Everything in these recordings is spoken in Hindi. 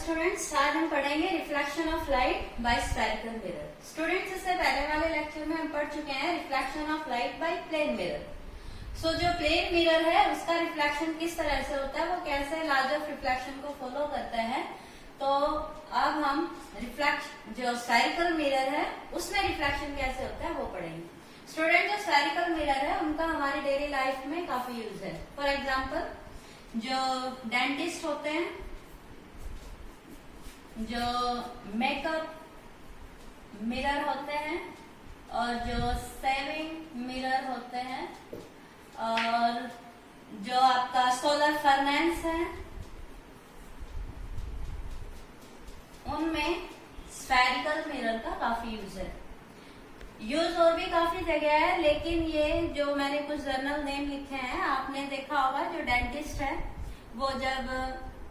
स्टूडेंट्स, आज हम पढ़ेंगे reflection of light by spherical mirror. Students, इससे पहले वाले लेक्चर में हम पढ़ चुके हैं reflection of light by plane mirror. So जो प्लेन मिरर है उसका रिफ्लेक्शन किस तरह से होता है, वो कैसे लॉज ऑफ रिफ्लेक्शन को फॉलो करता है। तो अब हम जो स्फेरिकल मिरर है उसमें रिफ्लेक्शन कैसे होता है वो पढ़ेंगे। स्टूडेंट, जो स्फेरिकल मिरर है उनका हमारी डेली लाइफ में काफी यूज है। फॉर एग्जाम्पल, जो डेंटिस्ट होते हैं, जो मेकअप मिरर होते हैं, और जो सेविंग मिरर होते हैं, और जो आपका सोलर फर्नेस है, उनमें स्फेरिकल मिरर का काफी यूज है। यूज और भी काफी जगह है, लेकिन ये जो मैंने कुछ जर्नल नेम लिखे हैं, आपने देखा होगा जो डेंटिस्ट है वो जब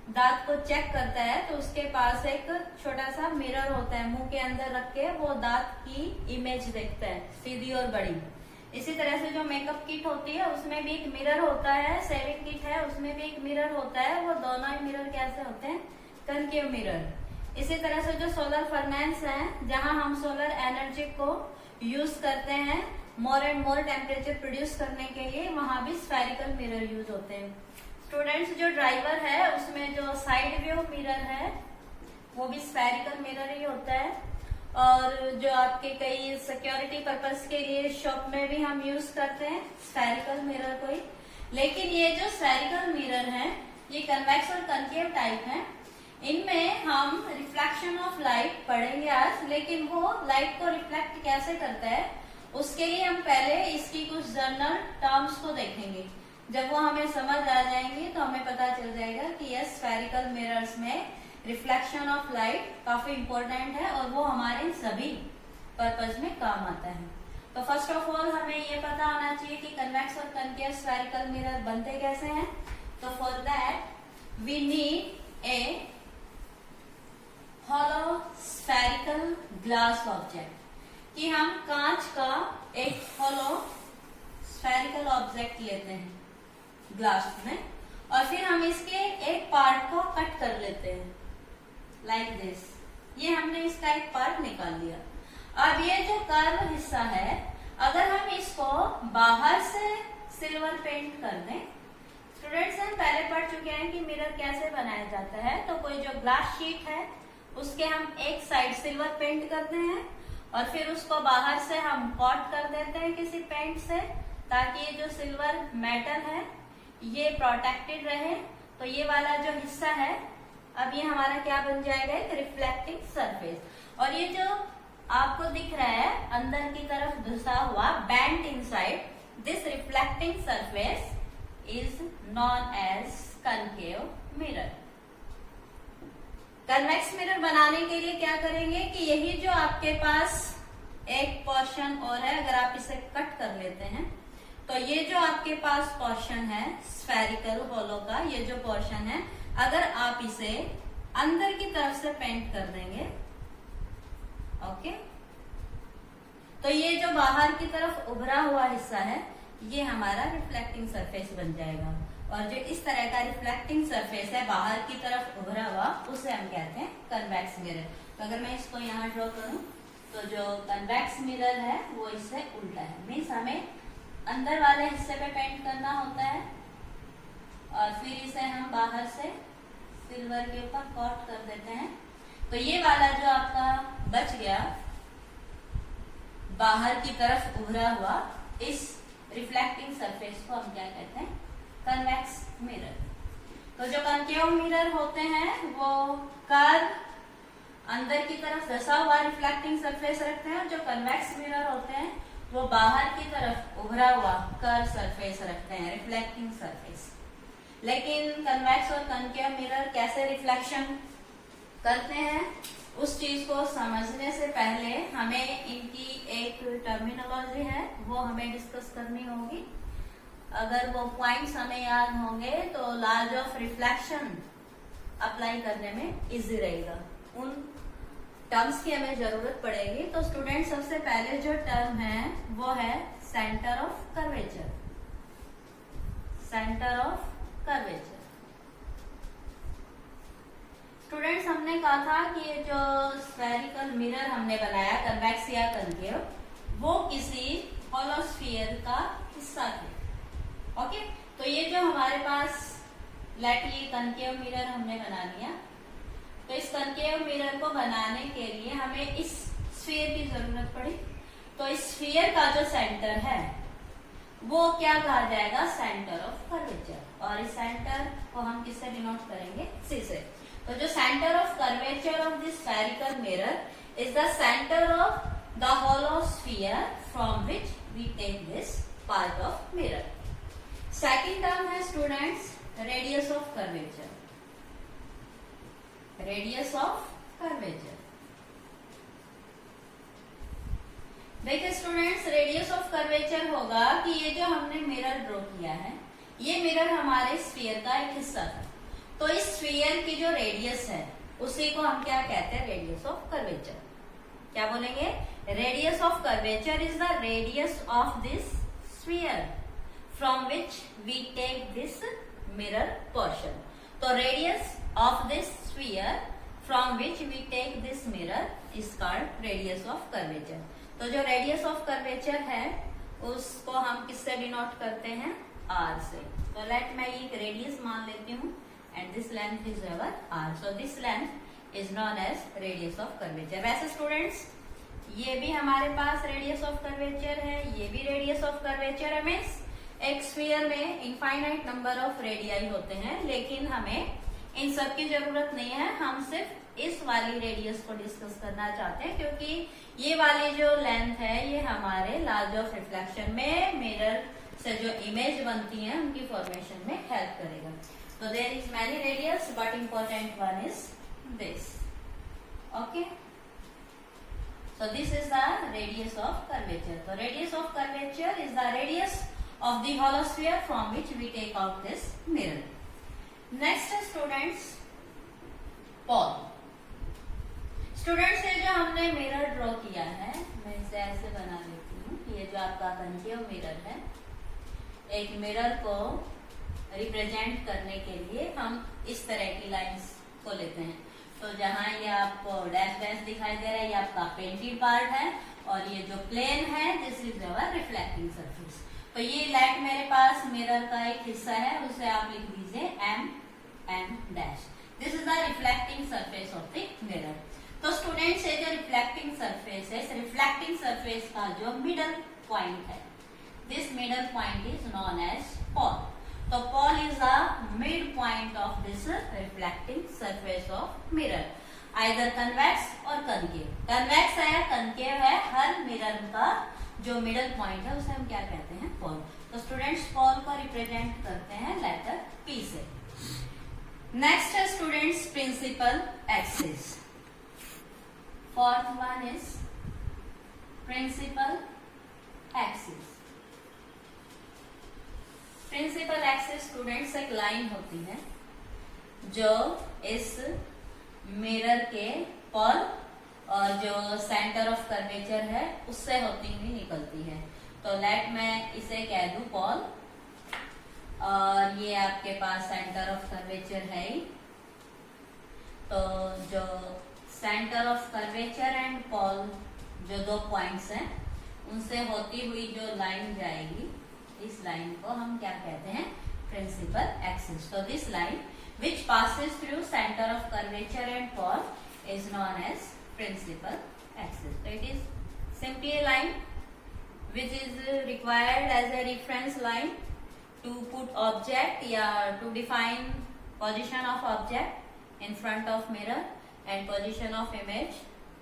दांत को चेक करता है तो उसके पास एक छोटा सा मिरर होता है, मुंह के अंदर रख के वो दांत की इमेज देखता है, सीधी और बड़ी। इसी तरह से जो मेकअप किट होती है उसमें भी एक मिरर होता है, सेविंग किट है उसमें भी एक मिरर होता है। वो दोनों ही मिरर कैसे होते हैं? Concave mirror. इसी तरह से जो सोलर फर्नेस है, जहां हम सोलर एनर्जी को यूज करते हैं more and more temperature produce करने के लिए, वहां भी स्फेरिकल मिरर यूज होते हैं। स्टूडेंट्स, जो ड्राइवर है उसमें जो साइड व्यू मिरर है वो भी स्फेरिकल मिरर ही होता है। और जो आपके कई सिक्योरिटी पर्पस के लिए शॉप में भी हम यूज करते हैं स्फेरिकल मिरर को ही। लेकिन ये जो स्फेरिकल मिरर है ये कन्वेक्स और कनकेव टाइप है। इनमें हम रिफ्लेक्शन ऑफ लाइट पढ़ेंगे आज, लेकिन वो लाइट को रिफ्लेक्ट कैसे करता है उसके लिए हम पहले इसकी कुछ जनरल टर्म्स को देखेंगे। जब वो हमें समझ आ जाएंगे तो हमें पता चल जाएगा कि यस, स्फेरिकल मिरर्स में रिफ्लेक्शन ऑफ लाइट काफी इंपॉर्टेंट है और वो हमारे सभी पर्पज में काम आता है। तो फर्स्ट ऑफ ऑल हमें ये पता होना चाहिए कि कन्वेक्स और कनकेव स्फेरिकल मिरर बनते कैसे हैं। तो for that we need a hollow spherical glass object, कि हम कांच का एक हॉलो स्फेरिकल ऑब्जेक्ट लेते हैं ग्लास में, और फिर हम इसके एक पार्ट को कट कर लेते हैं लाइक दिस। ये हमने इसका एक पार्ट निकाल लिया। अब ये जो कर्व हिस्सा है, अगर हम इसको बाहर से सिल्वर पेंट कर दें, स्टूडेंट्स हम पहले पढ़ चुके हैं कि मिरर कैसे बनाया जाता है। तो कोई जो ग्लास शीट है उसके हम एक साइड सिल्वर पेंट करते हैं और फिर उसको बाहर से हम कॉट कर देते हैं किसी पेंट से, ताकि ये जो सिल्वर मेटल है ये प्रोटेक्टेड रहे। तो ये वाला जो हिस्सा है अब ये हमारा क्या बन जाएगा? एक रिफ्लेक्टिंग सरफेस। और ये जो आपको दिख रहा है अंदर की तरफ घुसा हुआ bent inside, this reflecting surface is known as concave mirror. Convex mirror बनाने के लिए क्या करेंगे कि यही जो आपके पास एक पोर्शन और है, अगर आप इसे कट कर लेते हैं तो ये जो आपके पास पोर्शन है स्फेरिकल होलो का, ये जो पोर्शन है, अगर आप इसे अंदर की तरफ से पेंट कर देंगे, ओके, तो ये जो बाहर की तरफ उभरा हुआ हिस्सा है ये हमारा रिफ्लेक्टिंग सरफेस बन जाएगा। और जो इस तरह का रिफ्लेक्टिंग सरफेस है बाहर की तरफ उभरा हुआ, उसे हम कहते हैं कन्वेक्स मिरर। तो अगर मैं इसको यहाँ ड्रॉ करूं तो जो कन्वेक्स मिरर है वो इससे उल्टा है, मीन्स हमें अंदर वाले हिस्से पे पेंट करना होता है और फिर इसे हम बाहर से सिल्वर के ऊपर कोट कर देते हैं। तो ये वाला जो आपका बच गया बाहर की तरफ उभरा हुआ, इस रिफ्लेक्टिंग सरफेस को हम क्या कहते हैं? Convex mirror. तो जो कनकेव मिरर होते हैं वो कर्व अंदर की तरफ धसा हुआ रिफ्लेक्टिंग सरफेस रखते हैं, और जो कन्वेक्स मिरर होते हैं वो बाहर की तरफ उभरा हुआ कर्व सरफेस रखते हैं, रिफ्लेक्टिंग सरफेस। लेकिन कन्वेक्स और कनकेव मिरर कैसे रिफ्लेक्शन करते हैं उस चीज को समझने से पहले हमें इनकी एक टर्मिनोलॉजी है वो हमें डिस्कस करनी होगी। अगर वो पॉइंट्स हमें याद होंगे तो लॉज ऑफ रिफ्लेक्शन अप्लाई करने में इजी रहेगा। उन टर्म्स की हमें जरूरत पड़ेगी। तो स्टूडेंट, सबसे पहले जो टर्म है वो है centre of curvature. Centre of curvature students, हम हमने कहा था कि ये जो स्फेरिकल मिरर हमने बनाया कन्वेक्स या कनकेव, वो किसी होलोस्फीयर का हिस्सा थे। ओके, तो ये जो हमारे पास लेट ये कनकेव मिरर हमने बना लिया, तो इस कनकेव मिरर को बनाने के लिए हमें इस स्फीयर की जरूरत पड़ी। तो इस स्फीयर का जो सेंटर है वो क्या कहा जाएगा, सेंटर ऑफ कर्वेचर, और इस सेंटर को हम किससे डिनोट करेंगे, सी से। तो जो centre of curvature of this spherical mirror is the centre of the hollow sphere from which we take this part of mirror. Second term है students radius of curvature. Radius of curvature, देखिए स्टूडेंट्स, रेडियस ऑफ कर्वेचर होगा कि ये जो हमने मिरर ड्रॉ किया है, ये मिरर हमारे स्फीयर का एक हिस्सा था। तो इस स्फीयर की जो रेडियस है उसी को हम क्या कहते हैं, रेडियस ऑफ कर्वेचर। क्या बोलेंगे, radius of curvature is the radius of this sphere from which we take this mirror portion. तो radius of this sphere from which we take this mirror is called radius of curvature. तो जो रेडियस ऑफ कर्वेचर है उसको हम किससे डिनोट करते हैं, आर से। तो लेट मैं एक रेडियस मान लेती हूँ and this length is our R. So this length is known as radius of curvature. वैसे स्टूडेंट्स ये भी हमारे पास रेडियस ऑफ कर्वेचर है, ये भी रेडियस ऑफ कर्वेचर है। मीन्स एक स्फीयर में इनफाइनाइट नंबर ऑफ रेडियाई होते हैं, लेकिन हमें इन सब की जरूरत नहीं है। हम सिर्फ इस वाली रेडियस को डिस्कस करना चाहते हैं, क्योंकि ये वाली जो लेंथ है ये हमारे लार्ज ऑफ रिफ्लेक्शन में मिरर से जो इमेज बनती है उनकी फॉर्मेशन में हेल्प करेगा। तो there is many radius but important one is this. Okay, so this is the radius of curvature. तो radius of curvature is the radius of the hollow sphere from which we take out this mirror. Next है स्टूडेंट्स पॉल। स्टूडेंट्स ये जो हमने मिरर ड्रॉ किया है, मैं इसे ऐसे बना लेती हूँ। ये जो आपका कनकेव मिरर है, एक मिरर को रिप्रेजेंट करने के लिए हम इस तरह की लाइंस को लेते हैं। तो जहाँ ये आपको डैश डैश दिखाई दे रहा है ये आपका पेंटेड पार्ट है, और ये जो प्लेन है this is our reflecting surface. तो ये लाइट मेरे पास मिरर का एक हिस्सा है, उसे आप लिख दीजिए M dash. This is the reflecting surface of the mirror. तो स्टूडेंट्स ये जो रिफ्लेक्टिंग सरफेस है, इस रिफ्लेक्टिंग सरफेस का जो मिडल पॉइंट है, this middle point is known as pole. तो pole is the mid point of this reflecting surface of mirror, either convex और कनकेव। कन्वेक्स है या कनकेव है, हर मिरर का जो मिडल पॉइंट है उसे हम क्या कहते हैं, पॉल। तो स्टूडेंट्स पॉल को रिप्रेजेंट करते हैं लेटर पी से। नेक्स्ट है students principal axis. Fourth one is principal axis. Principal axis students एक लाइन होती है जो इस मिरर के पॉल और जो सेंटर ऑफ कर्वेचर है उससे होती हुई निकलती है। तो लेट मैं इसे कह दूं पॉल, और ये आपके पास सेंटर ऑफ कर्वेचर है ही। तो जो centre of curvature and Paul जो दो पॉइंट्स हैं उनसे होती हुई जो लाइन जाएगी, इस लाइन को हम क्या कहते हैं, प्रिंसिपल एक्सिस। तो this line which passes through center of curvature and pole is known as principal axis. So it is simply a line which is required as a reference line to put object या to define position of object in front of mirror and position of image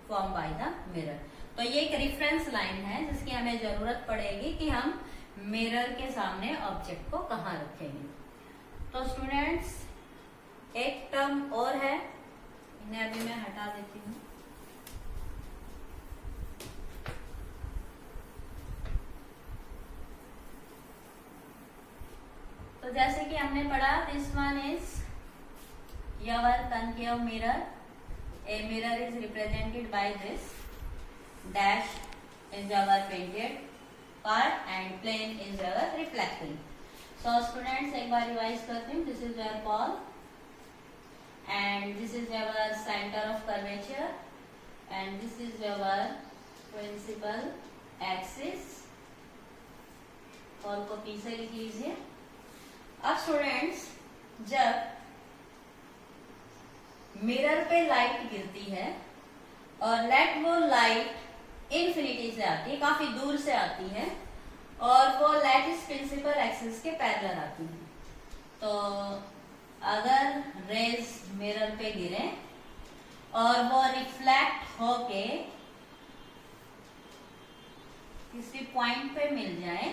formed by the mirror. तो ये एक रेफरेंस लाइन है जिसकी हमें जरूरत पड़ेगी कि हम मिरर के सामने ऑब्जेक्ट को कहाँ रखेंगे। तो स्टूडेंट्स एक टर्म और है, इन्हें अभी मैं हटा देती हूँ। तो जैसे कि हमने पढ़ा, this one is your concave mirror. A mirror is represented by this dash is our painted part and plane is our reflecting. So students एक बार रिवाइज करते हैं। This is your ball and and this is your center of curvature and this is your principal axis. और को पी से लिख लीजिए. अब स्टूडेंट्स, जब मिरर पे लाइट गिरती है और लेट वो लाइट इन्फिनिटी से आती है, काफी दूर से आती है और वो लाइट इस प्रिंसिपल एक्सिस के पैरेलल आती है, तो अगर रेज मिरर पे गिरे और वो रिफ्लेक्ट होके किसी पॉइंट पे मिल जाए,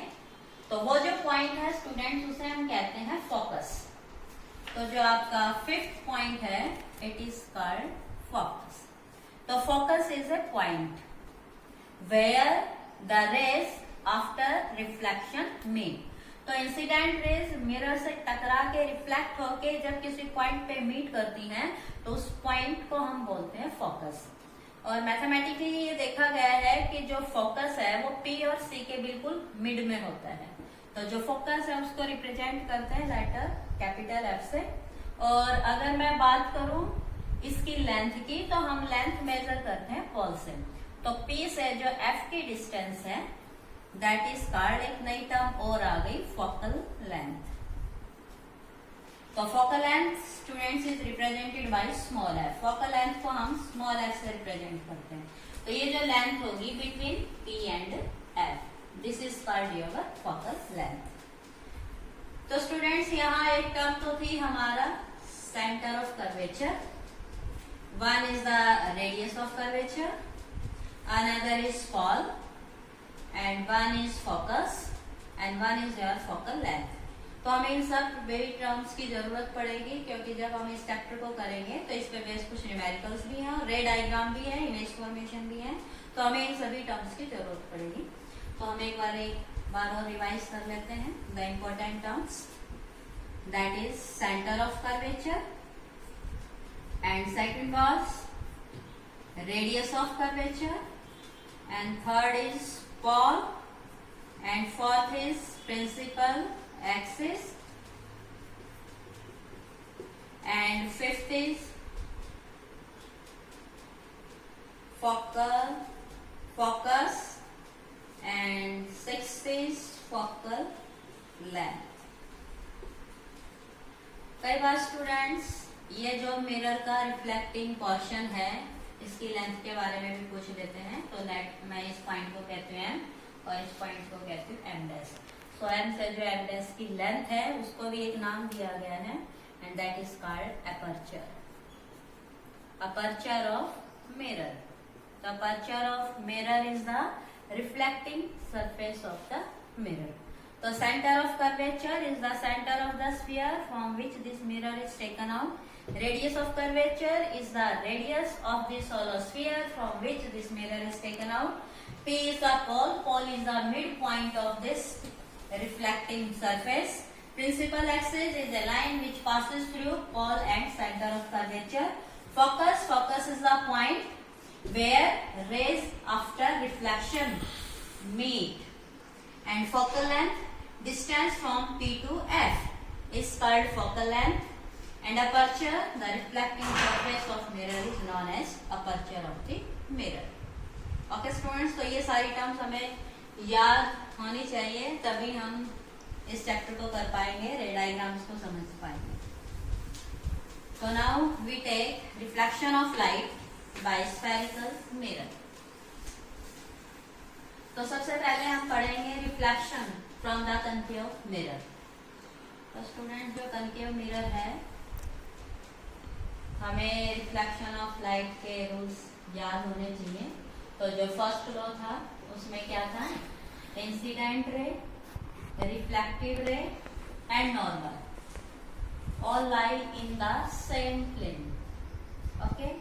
तो वो जो पॉइंट है स्टूडेंट्स उसे हम कहते हैं फोकस. तो जो आपका 5th पॉइंट है इट इज कॉल्ड फोकस. तो focus is a point where the rays after reflection meet. तो इंसिडेंट रेज मिरर से टकरा के रिफ्लेक्ट होके जब किसी पॉइंट पे मीट करती हैं तो उस पॉइंट को हम बोलते हैं फोकस. और मैथमेटिकली ये देखा गया है कि जो फोकस है वो P और C के बिल्कुल मिड में होता है. तो जो फोकस है उसको रिप्रेजेंट करते हैं लेटर कैपिटल F से. और अगर मैं बात करूं इसकी लेंथ की, तो हम लेंथ मेजर करते हैं पॉल से. तो P से जो F की डिस्टेंस है दैट इज कॉल्ड, एक नई टर्म और आ गई, फोकल लेंथ. तो focal length students is represented by small f. Focal length को हम स्मॉल f से रिप्रेजेंट करते हैं. तो ये जो लेंथ होगी between P and F, this is called your focal length. तो स्टूडेंट्स यहाँ एक टर्म तो थी हमारा centre of curvature. One is the radius of curvature, another is pole and one is focus and one is your focal length. तो हमें इन सब बेबी टर्म्स की जरूरत पड़ेगी क्योंकि जब हम इस चैप्टर को करेंगे तो इस पे बेस कुछ न्यूमेरिकल्स भी हैं, रे डायग्राम भी है, इमेज फॉर्मेशन भी है. तो हमें इन सभी टर्म्स की जरूरत पड़ेगी. तो हम एक बार और रिवाइज कर लेते हैं the important terms. That is centre of curvature and second was radius of curvature and third is pole and fourth is principal axis and fifth is focus and sixth is focal length. कई बार स्टूडेंट्स ये जो मिरर का रिफ्लेक्टिंग पोर्शन है इसकी लेंथ के बारे में भी पूछ लेते हैं. तो लेट मैं इस पॉइंट को कहती हूँ M और इस पॉइंट को कहती हूँ M डैश. सो M से जो M डैश की लेंथ है उसको भी एक नाम दिया गया है and that is called aperture. Aperture of mirror. The aperture of mirror is the reflecting surface of the mirror. तो centre of curvature is the centre of the sphere from which this mirror is taken out. Radius of curvature is the radius of this hollow sphere from which this mirror is taken out. P is the pole. Pole is the midpoint of this reflecting surface. Principal axis is a line which passes through pole and center of curvature. Focus. Focus is the point where rays after reflection meet. And focal length, distance from P to F, is called focal length. And aperture, the reflecting surface of mirror is known as aperture of the mirror. Okay students, तो ये सारी टर्म्स हमें याद होनी चाहिए तभी हम इस चैप्टर को कर पाएंगे, रे डायग्राम्स को समझ पाएंगे. So now we take reflection of light by spherical mirror. तो सबसे पहले हम पढ़ेंगे reflection from the concave mirror. तो स्टूडेंट जो कनकेव मिरर है हमें रिफ्लेक्शन ऑफ लाइट के रूल्स याद होने चाहिए. तो जो फर्स्ट लॉ था उसमें क्या था, incident ray, reflective ray and normal all lie in the same plane. Okay,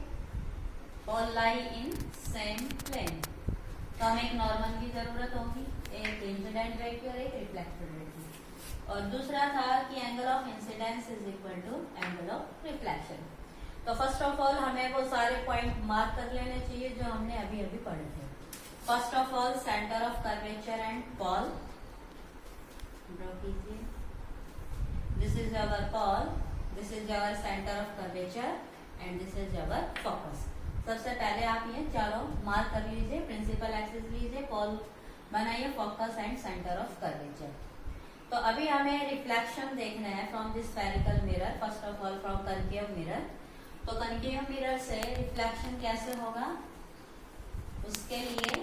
all lie in same plane. तो हमें एक नॉर्मल की जरूरत होगी, एक इंसिडेंट रे की और एक रिफ्लेक्टिव रे की. और दूसरा था कि angle of incidence is equal to angle of reflection. तो फर्स्ट ऑफ ऑल हमें वो सारे पॉइंट मार्क कर लेने चाहिए जो हमने अभी अभी पढ़े थे. First of all centre of curvature and pole. Draw कीजिए. This is our pole, this is our centre of curvature and this is our focus. सबसे पहले आप ये चारों मार्क कर लीजिए, प्रिंसिपल एक्सिस लीजिए, कॉल बनाइए, focus and centre of curvature. तो अभी हमें रिफ्लेक्शन देखना है from this spherical mirror, first of all from concave mirror. तो कनकेव मिरर से रिफ्लेक्शन कैसे होगा, उसके लिए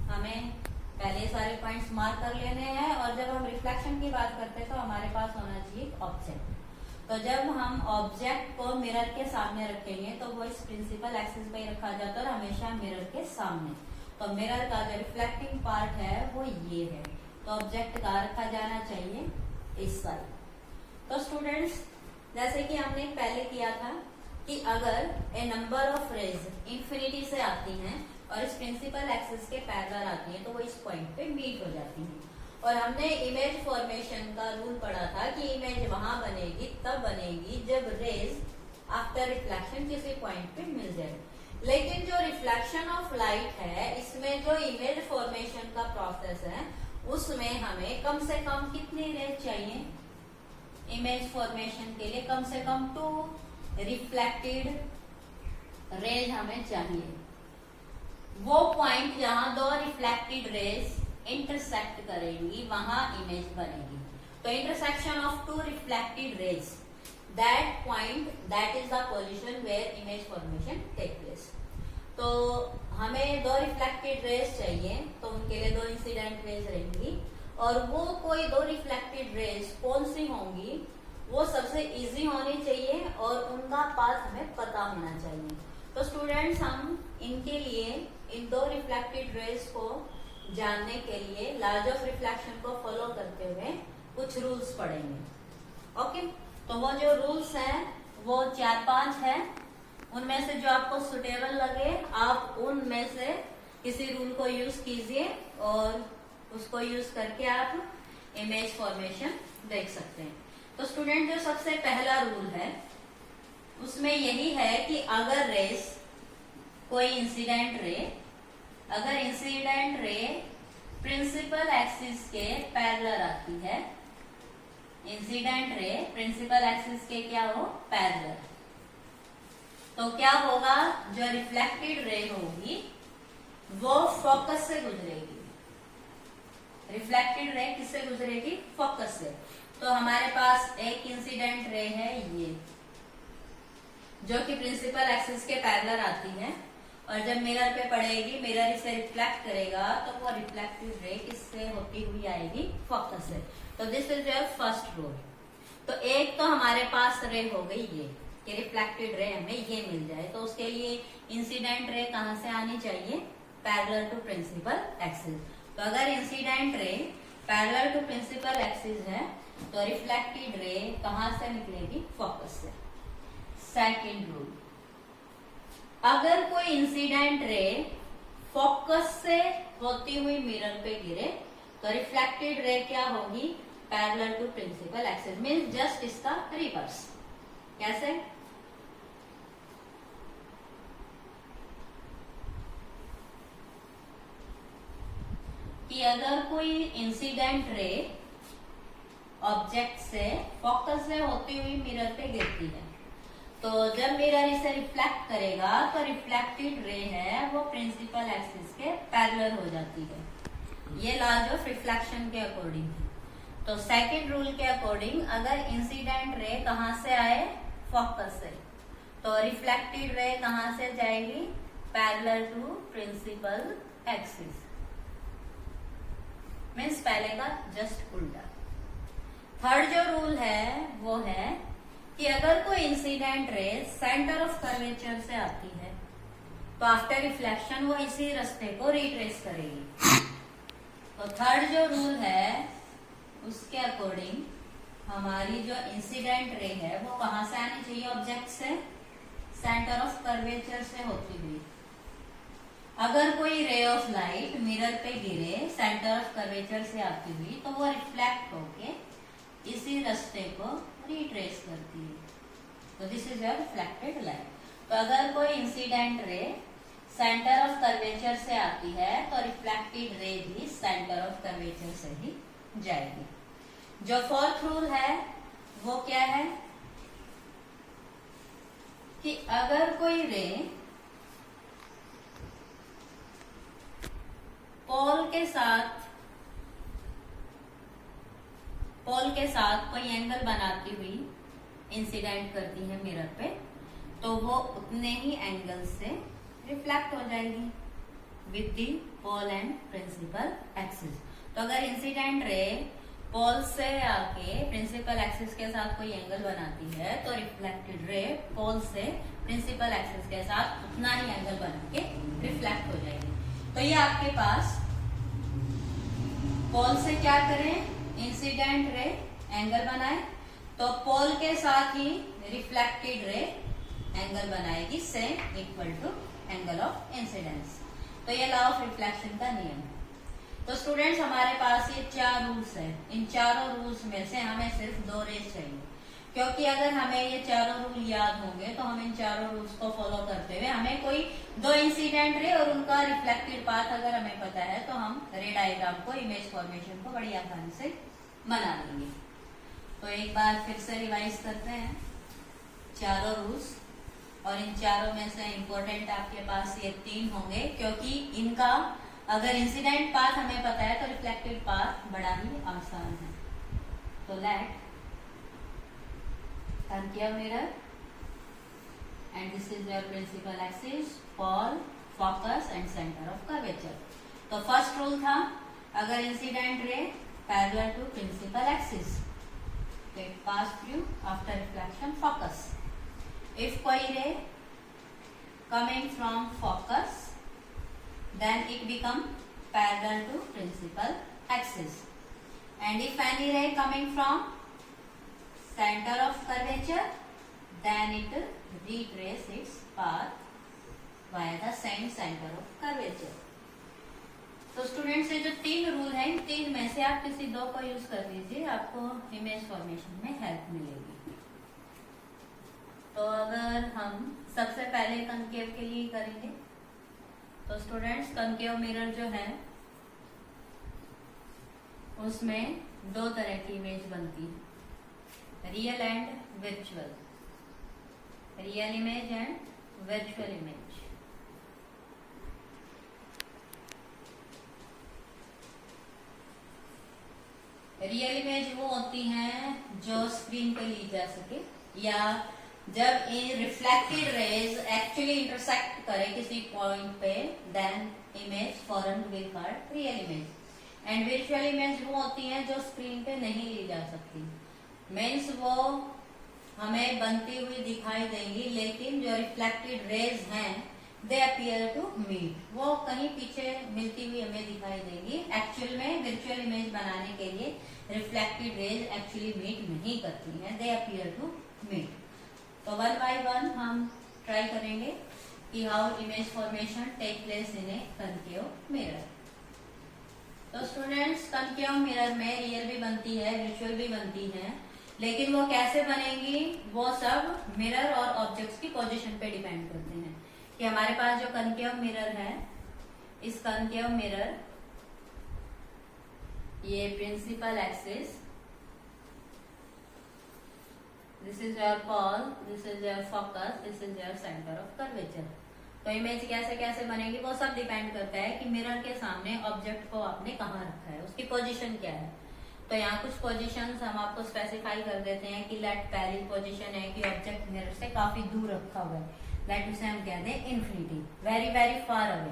हमें पहले सारे पॉइंट्स मार्क कर लेने हैं। और जब हम रिफ्लेक्शन की बात करते हैं तो हमारे पास होना चाहिए ऑब्जेक्ट। तो जब हम ऑब्जेक्ट को मिरर के सामने रखेंगे तो वो इस प्रिंसिपल एक्सिस पे रखा जाता है और हमेशा मिरर के सामने। तो मिरर का जो रिफ्लेक्टिंग पार्ट है वो ये है, तो ऑब्जेक्ट का रखा जाना चाहिए इस साइड। तो स्टूडेंट्स, जैसे कि हमने पहले किया था कि अगर ए नंबर ऑफ रेज इंफिनिटी से आती हैं और इस प्रिंसिपल एक्सिस के पैरेलल आती हैं तो वो इस पॉइंट पे मीट हो जाती हैं। और हमने इमेज फॉर्मेशन का रूल पढ़ा था कि इमेज वहां बनेगी तब बनेगी जब रेज आफ्टर रिफ्लेक्शन किसी पॉइंट पे मिल जाए। लेकिन जो रिफ्लेक्शन ऑफ लाइट है, इसमें जो इमेज फॉर्मेशन का प्रोसेस है उसमें हमें कम से कम कितनी रेज चाहिए इमेज फॉर्मेशन के लिए? कम से कम 2 रिफ्लेक्टेड रेज हमें चाहिए। वो पॉइंट जहां 2 रिफ्लेक्टेड रेज इंटरसेक्ट करेंगी वहां इमेज बनेगी। तो intersection of 2 reflected rays, that point, that is the position where image formation take place. तो हमें 2 रिफ्लेक्टेड रेज चाहिए, तो उनके लिए 2 इंसिडेंट रेज रहेंगी। और वो कोई 2 रिफ्लेक्टेड रेज कौन सी होंगी, वो सबसे इजी होनी चाहिए और उनका पाथ हमें पता होना चाहिए। तो स्टूडेंट्स, हम इनके लिए इन 2 रिफ्लेक्टेड रेज को जानने के लिए लॉज ऑफ रिफ्लेक्शन को फॉलो करते हुए कुछ रूल्स पढ़ेंगे। ओके, तो वो जो रूल्स हैं वो 4-5 हैं। उनमें से जो आपको सुटेबल लगे आप उनमें से किसी रूल को यूज कीजिए और उसको यूज करके आप इमेज फॉर्मेशन देख सकते हैं। तो स्टूडेंट, जो सबसे पहला रूल है उसमें यही है कि अगर रेस कोई इंसिडेंट रे, अगर इंसिडेंट रे प्रिंसिपल एक्सिस के पैरेलल आती है, इंसिडेंट रे प्रिंसिपल एक्सिस के क्या हो, पैरेलल, तो क्या होगा, जो रिफ्लेक्टेड रे होगी वो फोकस से गुजरेगी। रिफ्लेक्टेड रे किससे गुजरेगी? फोकस से। तो हमारे पास एक इंसिडेंट रे है ये, जो कि प्रिंसिपल एक्सिस के पैरेलल आती है और जब मिरर पे पड़ेगी, मिरर इसे रिफ्लेक्ट करेगा तो वो रिफ्लेक्टेड रे किससे होती हुई आएगी? फोकस से। तो this is your first rule. तो एक तो हमारे पास रे हो गई ये कि रिफ्लेक्टेड रे हमें ये मिल जाए, तो उसके लिए इंसिडेंट रे कहां से आनी चाहिए? Parallel to principal axis. तो अगर incident ray parallel to principal axis है तो रिफ्लेक्टेड रे कहां से निकलेगी? फोकस से। सेकेंड रूल, अगर कोई इंसिडेंट रे फोकस से होती हुई मिरर पे गिरे तो रिफ्लेक्टेड रे क्या होगी? Parallel to principal axis, means just इसका रिवर्स। कैसे? कि अगर कोई इंसिडेंट रे ऑब्जेक्ट से फोकस से होती हुई मिरर पे गिरती है तो जब मिरर इसे रिफ्लेक्ट करेगा तो रिफ्लेक्टेड रे है वो प्रिंसिपल एक्सिस के पैरेलल हो जाती है। ये लॉज ऑफ रिफ्लेक्शन के अकॉर्डिंग है। तो सेकंड रूल के अकॉर्डिंग अगर इंसिडेंट रे कहां से आए? फोकस से, तो रिफ्लेक्टेड रे कहां से जाएगी? Parallel to principal axis, means पहले का जस्ट उल्टा। थर्ड जो रूल है वो है कि अगर कोई incident ray centre of curvature से आती है तो आफ्टर रिफ्लेक्शन वो इसी रास्ते को रिट्रेस करेगी। तो थर्ड जो रूल है उसके अकॉर्डिंग हमारी जो इंसिडेंट रे है वो कहां से आनी चाहिए? ऑब्जेक्ट से, सेंटर ऑफ कर्वेचर से होती हुई। अगर कोई रे ऑफ लाइट मिरर पे गिरे सेंटर ऑफ कर्वेचर से आती हुई तो वो रिफ्लेक्ट होके इसी रास्ते को रिट्रेस करती है। तो this is your reflected light. तो अगर कोई incident ray centre of curvature से आती है तो रिफ्लेक्टेड रे भी सेंटर ऑफ कर्वेचर से ही जाएगी। जो फोर्थ रूल है वो क्या है कि अगर कोई रे पोल के साथ कोई एंगल बनाती हुई इंसिडेंट करती है मिरर पे, तो वो उतने ही एंगल से रिफ्लेक्ट हो जाएगी with the pole and principal axis. तो अगर इंसिडेंट रे पोल से आके प्रिंसिपल एक्सिस के साथ कोई एंगल बनाती है, तो रिफ्लेक्टेड रे पोल से प्रिंसिपल एक्सिस के साथ उतना ही एंगल बना के रिफ्लेक्ट हो जाएगी। तो ये आपके पास पोल से क्या करें, इंसिडेंट रे एंगल बनाए, तो पोल के साथ ही रिफ्लेक्टेड रे एंगल बनाएगी same equal to angle of incidence. तो ये लॉ ऑफ रिफ्लेक्शन का नियम है। तो स्टूडेंट्स हमारे पास ये 4 रूल्स है। इन चारों रूल्स में से हमें सिर्फ 2 रेज चाहिए, क्योंकि अगर हमें ये चारों रूल याद होंगे तो हम इन चारों रूल्स को फॉलो करते हुए हमें कोई 2 इंसिडेंट रे और उनका रिफ्लेक्टेड पाथ अगर हमें पता है तो हम रे डायग्राम को, इमेज फॉर्मेशन को बड़ी आसानी से बना लेंगे। तो एक बार फिर से रिवाइज करते हैं चारों रूल्स, और इन चारों में से इम्पोर्टेंट आपके पास ये 3 होंगे, क्योंकि इनका अगर इंसिडेंट पाथ हमें पता है तो रिफ्लेक्टेड पाथ बड़ा ही आसान है। तो late concave mirror and this is your principal axis, pole, focus and center of curvature। तो फर्स्ट रूल था अगर incident ray parallel to principal axis, it pass through after reflection focus। if कोई रे coming from focus then it become parallel to principal axis, and if any ray coming from center of curvature then it retrace its path via the same center of curvature। तो स्टूडेंट्स ये जो 3 रूल है, इन 3 में से आप किसी 2 को यूज कर लीजिए, आपको इमेज फॉर्मेशन में हेल्प मिलेगी। तो अगर हम सबसे पहले कनकेव के लिए करेंगे, तो स्टूडेंट्स कनकेव मिरर जो है उसमें 2 तरह की इमेज बनती है, real and virtual, real image and virtual image. Real image वो होती हैं जो स्क्रीन पे ली जा सके, या जब ये रिफ्लेक्टेड रेज एक्चुअली इंटरसेक्ट करे किसी पॉइंट पे, then image formed will called real image. And virtual image वो होती हैं जो स्क्रीन पे नहीं ली जा सकती, मीन्स वो हमें बनती हुई दिखाई देंगी, लेकिन जो रिफ्लेक्टेड रेज हैं दे अपीयर टू मीट, वो कहीं पीछे मिलती हुई हमें दिखाई देंगी। एक्चुअल में वर्चुअल इमेज बनाने के लिए रिफ्लेक्टेड रेज एक्चुअली मीट नहीं करती हैं, दे अपीयर टू मीट। तो 1 by 1 हम ट्राई करेंगे कि how image formation take place in a concave mirror. तो स्टूडेंट्स कनकेव मिरर में रियल भी बनती है, वर्चुअल भी बनती है, लेकिन वो कैसे बनेगी वो सब मिरर और ऑब्जेक्ट्स की पोजीशन पे डिपेंड करते हैं। कि हमारे पास जो कनकेव मिरर है, इस कनकेव मिरर ये principal axis, this is your pole, this is your focus, this is your centre of curvature. तो इमेज कैसे कैसे बनेगी वो सब डिपेंड करता है कि मिरर के सामने ऑब्जेक्ट को आपने कहाँ रखा है, उसकी पोजीशन क्या है। तो यहाँ कुछ पोजीशंस हम आपको स्पेसिफाई कर देते हैं कि लेट पहली पोजीशन है कि ऑब्जेक्ट मिरर से काफी दूर रखा हुआ है, लेट उसे हम कह दें infinity, very very far away.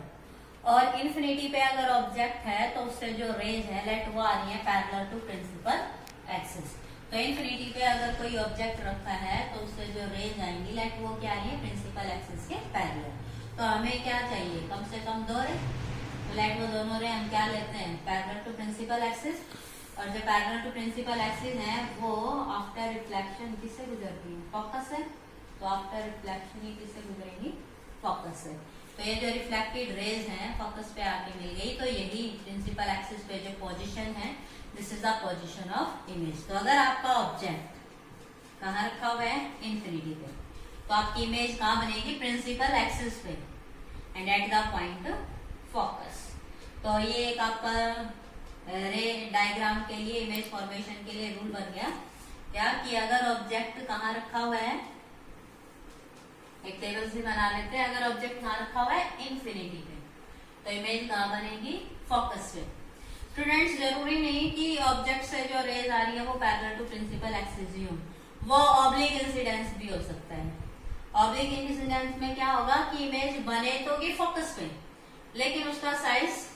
और इन्फिनिटी पे अगर ऑब्जेक्ट है तो उससे जो रेज है लेट वो आ रही है पैरेलल टू प्रिंसिपल एक्सिस। तो इन्फिनिटी पे अगर कोई ऑब्जेक्ट रखा है तो उससे जो रेज आएंगी लेट वो क्या आ रही है प्रिंसिपल एक्सिस के पैरेलल। तो हमें क्या चाहिए, कम से कम 2 रे, तो लेट वो दोनों रे हम क्या लेते हैं पैरेलल टू प्रिंसिपल एक्सिस। और जो पैरेलल टू प्रिंसिपल एक्सिस है वो आफ्टर रिफ्लेक्शन किससे गुजरती है, फोकस से। तो आफ्टर रिफ्लेक्शन ही किससे गुजरेगी, फोकस से। तो ये जो रिफ्लेक्टेड रेज हैं फोकस पे आके मिल गई, तो यही प्रिंसिपल एक्सिस पे जो पोजीशन है this is the position of image. तो अगर आपका ऑब्जेक्ट कहाँ रखा हुआ है, इन्फिनिटी पे, तो आपकी इमेज कहाँ बनेगी, प्रिंसिपल एक्सिस पे and at the point focus. तो ये एक आपका रे डायग्राम के लिए, इमेज फॉर्मेशन के लिए रूल बन गया क्या कि अगर ऑब्जेक्ट कहाँ रखा हुआ है, एक टेबल से बना लेते हैं। अगर ऑब्जेक्ट कहाँ रखा हुआ है, इंफिनिटी पे, तो इमेज कहाँ बनेगी, फोकस पे। स्टूडेंट्स जरूरी नहीं कि ऑब्जेक्ट से जो रेज आ रही है वो पैरेलल टू प्रिंसिपल एक्सिस ही हो, वो ऑब्लिक इंसिडेंस भी हो सकता है। ऑब्लिक इंसिडेंस में क्या होगा कि इमेज बने तो कि फोकस पे, लेकिन उसका साइज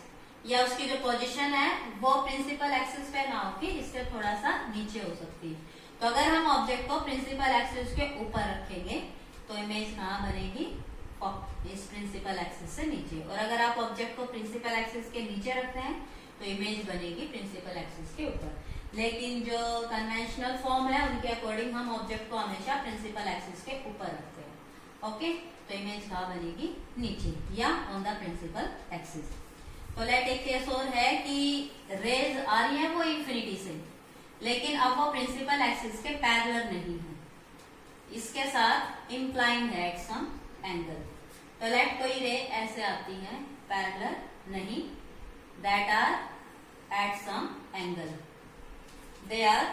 या उसकी जो पोजीशन है वो प्रिंसिपल एक्सिस पे ना होगी, इससे थोड़ा सा नीचे हो सकती है। तो अगर हम ऑब्जेक्ट को प्रिंसिपल एक्सिस के ऊपर रखेंगे तो इमेज कहाँ बनेगी, इस प्रिंसिपल एक्सिस से नीचे। और अगर आप ऑब्जेक्ट को प्रिंसिपल एक्सिस के नीचे रखते हैं तो इमेज बनेगी प्रिंसिपल एक्सिस के ऊपर। लेकिन जो कन्वेंशनल फॉर्म है उनके अकॉर्डिंग हम ऑब्जेक्ट को हमेशा प्रिंसिपल एक्सिस के ऊपर रखते हैं। ओके, तो इमेज कहाँ बनेगी, नीचे या ऑन द प्रिंसिपल एक्सिस। तो लेट एक केस और है कि रेज आ रही है वो इंफिनिटी से, लेकिन अब वो प्रिंसिपल एक्सिस के पैरेलल नहीं है, इसके साथ इंक्लाइंड है एट सम एंगल। तो लेट कोई रे ऐसे आती है पैरेलल नहीं, that are at some angle, they are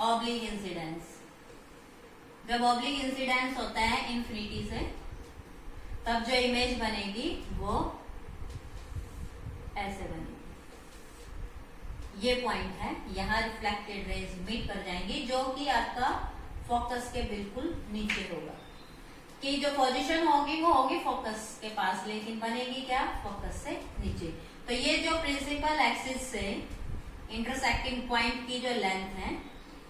oblique incidence. जब ऑब्लिक इंसिडेंस होता है इंफिनिटी से, तब जो इमेज बनेगी वो ऐसे बनेगी। ये पॉइंट है, यहाँ रिफ्लेक्टेड रेज मीट कर जाएंगी, जो कि आपका फोकस के बिल्कुल नीचे होगा। कि जो पोजीशन होगी वो होगी फोकस के पास, लेकिन बनेगी क्या, फोकस से नीचे। तो ये जो प्रिंसिपल एक्सिस से इंटरसेक्टिंग पॉइंट की जो लेंथ है,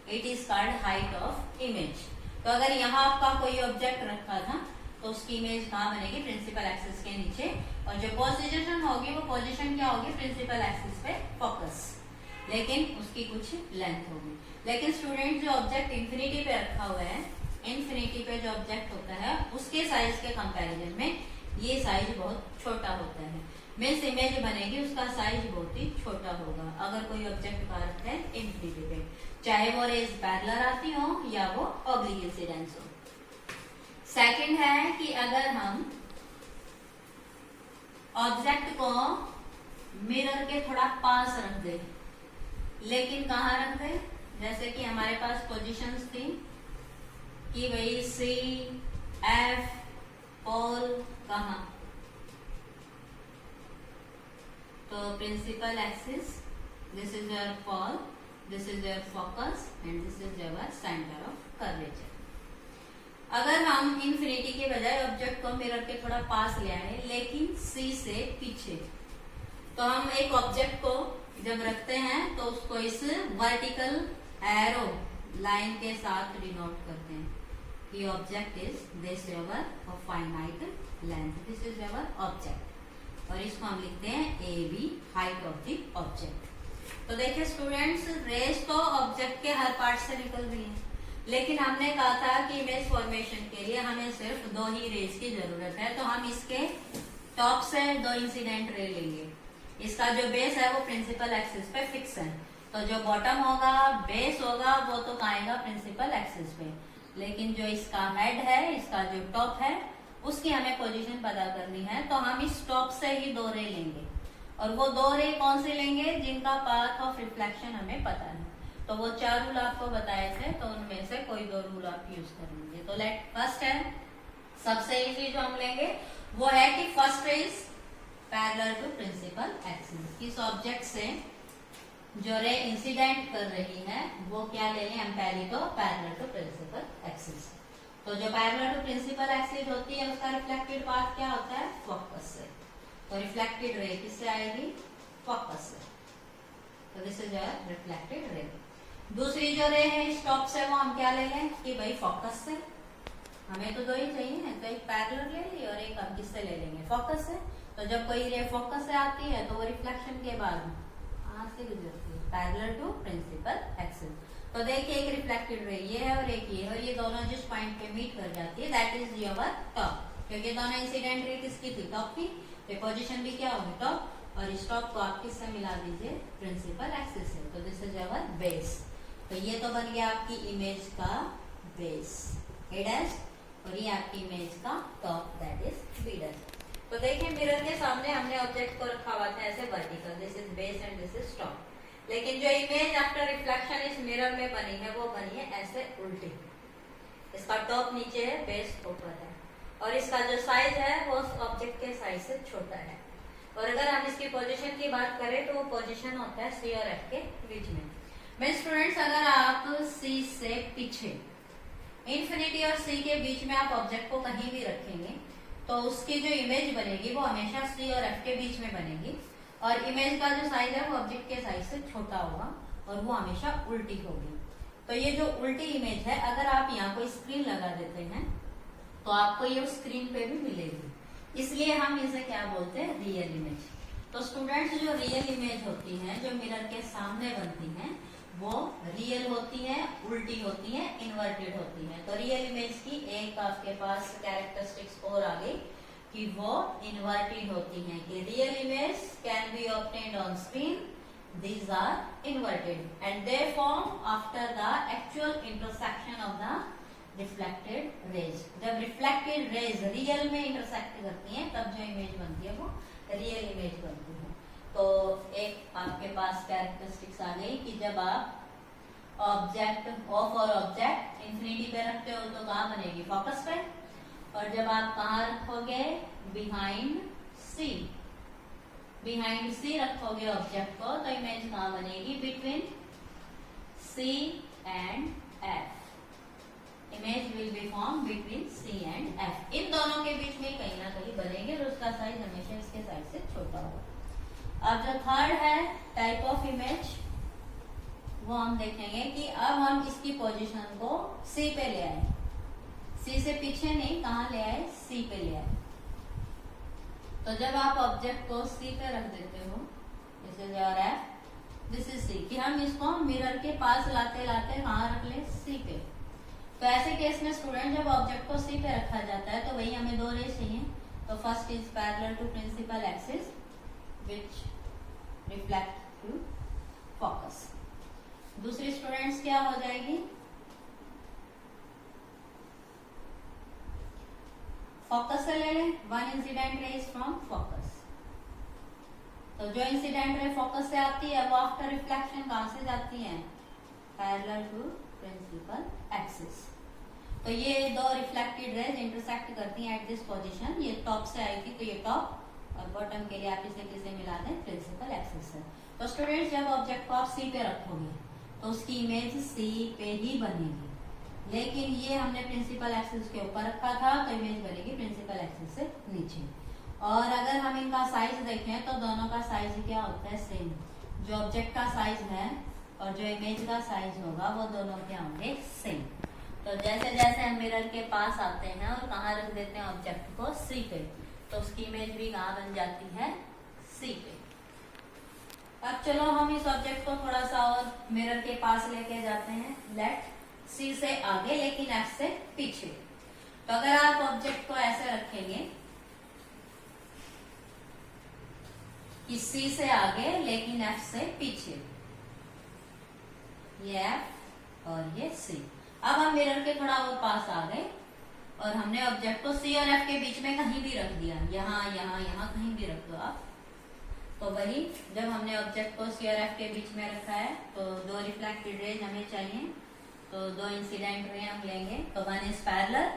it is called height of image. तो अगर यहाँ आपका कोई ऑब्जेक्ट रखा था तो उसकी इमेज कहाँ बनेगी, प्रिंसिपल एक्सिस के नीचे, और जो पोजीशन होगी वो पोजीशन क्या होगी, प्रिंसिपल एक्सिस पे फोकस, लेकिन उसकी कुछ लेंथ होगी। लेकिन स्टूडेंट जो ऑब्जेक्ट इंफिनिटी पे रखा हुआ है, इंफिनिटी पे जो ऑब्जेक्ट होता है उसके साइज के कंपैरिजन में ये साइज बहुत छोटा होता है। मीन्स इमेज बनेगी उसका साइज बहुत ही छोटा होगा अगर कोई ऑब्जेक्ट का रखा है इंफिनिटी पे, चाहे वो रेज पैरेलल आती हो या वो ऑब्लिक इंसिडेंस हो। सेकंड है कि अगर हम ऑब्जेक्ट को मिरर के थोड़ा पास रख दे, लेकिन कहाँ रख दे, जैसे कि हमारे पास पोजीशंस थी कि भाई सी एफ पोल कहाँ, तो principal axis, this is your pole, this is your focus and this is your centre of curvature. अगर हम इंफिनिटी के बजाय ऑब्जेक्ट को मिरर के थोड़ा पास ले आए, लेकिन सी से पीछे, तो हम एक ऑब्जेक्ट को जब रखते हैं तो उसको इस वर्टिकल एरो लाइन के साथ डिनोट करते हैं कि object is this your finite length, this is your object, और इसको हम लिखते हैं A B, height of the object. तो देखिए स्टूडेंट्स, रेज तो ऑब्जेक्ट के हर पार्ट से निकल रही है, लेकिन हमने कहा था कि इमेज फॉर्मेशन के लिए हमें सिर्फ दो ही रेज की जरूरत है, तो हम इसके टॉप से दो इंसिडेंट रे लेंगे। इसका जो बेस है वो प्रिंसिपल एक्सिस पे फिक्स है, तो जो बॉटम होगा, बेस होगा, वो तो आएगा प्रिंसिपल एक्सिस पे, लेकिन जो इसका हेड है, इसका जो टॉप है, उसकी हमें पोजीशन पता करनी है। तो हम इस टॉप से ही दो रे लेंगे, और वो दो रे कौन से लेंगे, जिनका पाथ ऑफ रिफ्लेक्शन हमें पता है। तो वो 4 रूल आपको बताए थे, तो उनमें से कोई 2 रूल आप यूज कर लेंगे। तो लेट फर्स्ट है, सबसे इजी जो हम लेंगे वो है कि first is parallel to principal axis. इस ऑब्जेक्ट से जो रे इंसिडेंट कर रही है वो क्या ले लें हम, पहली तो पैरेलल टू प्रिंसिपल एक्सिस। तो जो पैरेलल टू प्रिंसिपल एक्सिस होती है उसका रिफ्लेक्टेड पाथ क्या होता है, फोकस से। तो रिफ्लेक्टेड रे किससे आएगी, फोकस से, तो this is your reflected ray. दूसरी जो रे है इस टॉप से, वो हम क्या ले लें कि भाई फोकस से, हमें तो दो ही चाहिए, तो एक पैरेलल ले ली और एक हम किससे ले लेंगे, फोकस से। तो जब कोई रे फोकस से आती है तो वो रिफ्लेक्शन के बाद कहाँ से गुजरती है, पैरेलल टू प्रिंसिपल एक्सिस। तो देखिए एक रिफ्लेक्टेड रे ये है और एक ये, और ये दोनों जिस पॉइंट पे मीट कर जाती है दैट इज योर टॉप, क्योंकि दोनों इंसिडेंट रे किसकी थी, टॉप की, तो पोजीशन भी क्या होगी, टॉप, और इस टॉप को आप किससे मिला दीजिए, प्रिंसिपल एक्सिस से। तो दिस इज योर बेस। तो ये तो बन गया आपकी इमेज का बेस, ए डैश, और ये आपकी इमेज का top, that is B dash. तो देखिए मिरर के सामने हमने ऑब्जेक्ट को रखा हुआ था ऐसे vertical, this is base and this is top, लेकिन जो इमेज आफ्टर रिफ्लेक्शन इस मिरर में बनी है वो बनी है ऐसे उल्टी, इसका टॉप नीचे है, बेस ऊपर है। और इसका जो साइज है वो ऑब्जेक्ट के साइज से छोटा है। और अगर हम इसकी पोजीशन की बात करें तो वो पोजीशन होता है सी और एफ के बीच में। मेरे स्टूडेंट्स, अगर आप सी से पीछे इन्फिनिटी और सी के बीच में आप ऑब्जेक्ट को कहीं भी रखेंगे तो उसकी जो इमेज बनेगी वो हमेशा सी और एफ के बीच में बनेगी, और इमेज का जो साइज है वो ऑब्जेक्ट के साइज से छोटा होगा और वो हमेशा उल्टी होगी। तो ये जो उल्टी इमेज है, अगर आप यहाँ कोई स्क्रीन लगा देते हैं तो आपको ये उस स्क्रीन पे भी मिलेगी, इसलिए हम इसे क्या बोलते हैं, रियल इमेज। तो स्टूडेंट्स, जो रियल इमेज होती है जो मिरर के सामने बनती है वो रियल होती है, उल्टी होती है, इन्वर्टेड होती है। तो रियल इमेज की एक आपके पास कैरेक्टरिस्टिक्स और आ गई कि वो इन्वर्टेड होती है, कि real image can be obtained on screen, these are inverted and they form after the actual intersection of the reflected rays। जब reflected rays रियल में इंटरसेक्ट करती हैं तब जो इमेज बनती है वो रियल इमेज बनती है। तो एक आपके पास कैरेक्टरिस्टिक्स आ गई कि जब आप ऑब्जेक्ट ऑफ और ऑब्जेक्ट इंफिनिटी पे रखते हो तो कहाँ बनेगी, फोकस पे, और जब आप कहाँ रखोगे, बिहाइंड सी, बिहाइंड सी रखोगे ऑब्जेक्ट को तो इमेज कहाँ बनेगी, between C and F. Image will be form between C and F. इन दोनों के बीच में कहीं ना कहीं बनेंगे और उसका साइज हमेशा इसके साइज से छोटा होगा। अब जो थर्ड है टाइप ऑफ इमेज, वो हम देखेंगे कि अब हम इसकी पोजीशन को सी पे ले आए, सी से पीछे नहीं, कहाँ ले आए, सी पे ले आए। तो जब आप ऑब्जेक्ट को सी पे रख देते हो, this is your F, this is C, कि हम इसको मिरर के पास लाते लाते कहाँ रख ले, सी पे। तो ऐसे केस में स्टूडेंट, जब ऑब्जेक्ट को सी पे रखा जाता है तो वही हमें दो रेज चाहिए। तो first is parallel to principal axis which reflect to focus. दूसरी स्टूडेंट्स क्या हो जाएगी, फोकस से ले लें, one incident ray is from focus. तो जो इंसिडेंट रे फोकस से आती है वो आफ्टर रिफ्लेक्शन कहां से जाती है, पैरेलल टू प्रिंसिपल एक्सिस। तो ये दो रिफ्लेक्टेड रेज इंटरसेक्ट करती हैं एट दिस पोजीशन। ये टॉप से आई थी तो ये टॉप, और बॉटम के लिए आप इसे किसे मिला दें, प्रिंसिपल एक्सिस से। तो स्टूडेंट्स, जब ऑब्जेक्ट को आप सी पे रखोगे तो उसकी इमेज सी पे ही बनेगी, लेकिन ये हमने प्रिंसिपल एक्सिस के ऊपर रखा था तो इमेज बनेगी प्रिंसिपल एक्सिस से नीचे। और अगर हम इनका साइज देखें तो दोनों का साइज क्या होता है, सेम। जो ऑब्जेक्ट का साइज है और जो इमेज का साइज होगा वो दोनों क्या होंगे, सेम। तो जैसे जैसे हम मिरर के पास आते हैं और कहाँ रख देते हैं ऑब्जेक्ट को, सी पे, तो उसकी इमेज भी कहाँ बन जाती है, सी पे। अब चलो हम इस ऑब्जेक्ट को थोड़ा सा और मिरर के पास लेके जाते हैं, लेट सी से आगे लेकिन एफ से पीछे। तो अगर आप ऑब्जेक्ट को ऐसे रखेंगे कि सी से आगे लेकिन एफ से पीछे, ये एफ और ये सी। अब हम मिरर के थोड़ा और पास आ गए और हमने ऑब्जेक्ट को सी और एफ के बीच में कहीं भी रख दिया, यहाँ यहाँ यहाँ कहीं भी रख दो आप। तो वही, जब हमने ऑब्जेक्ट को सी और एफ के बीच में रखा है तो दो रिफ्लेक्टेड रेज हमें चाहिए, तो दो इंसिडेंट रे हम लेंगे। तो one is parallel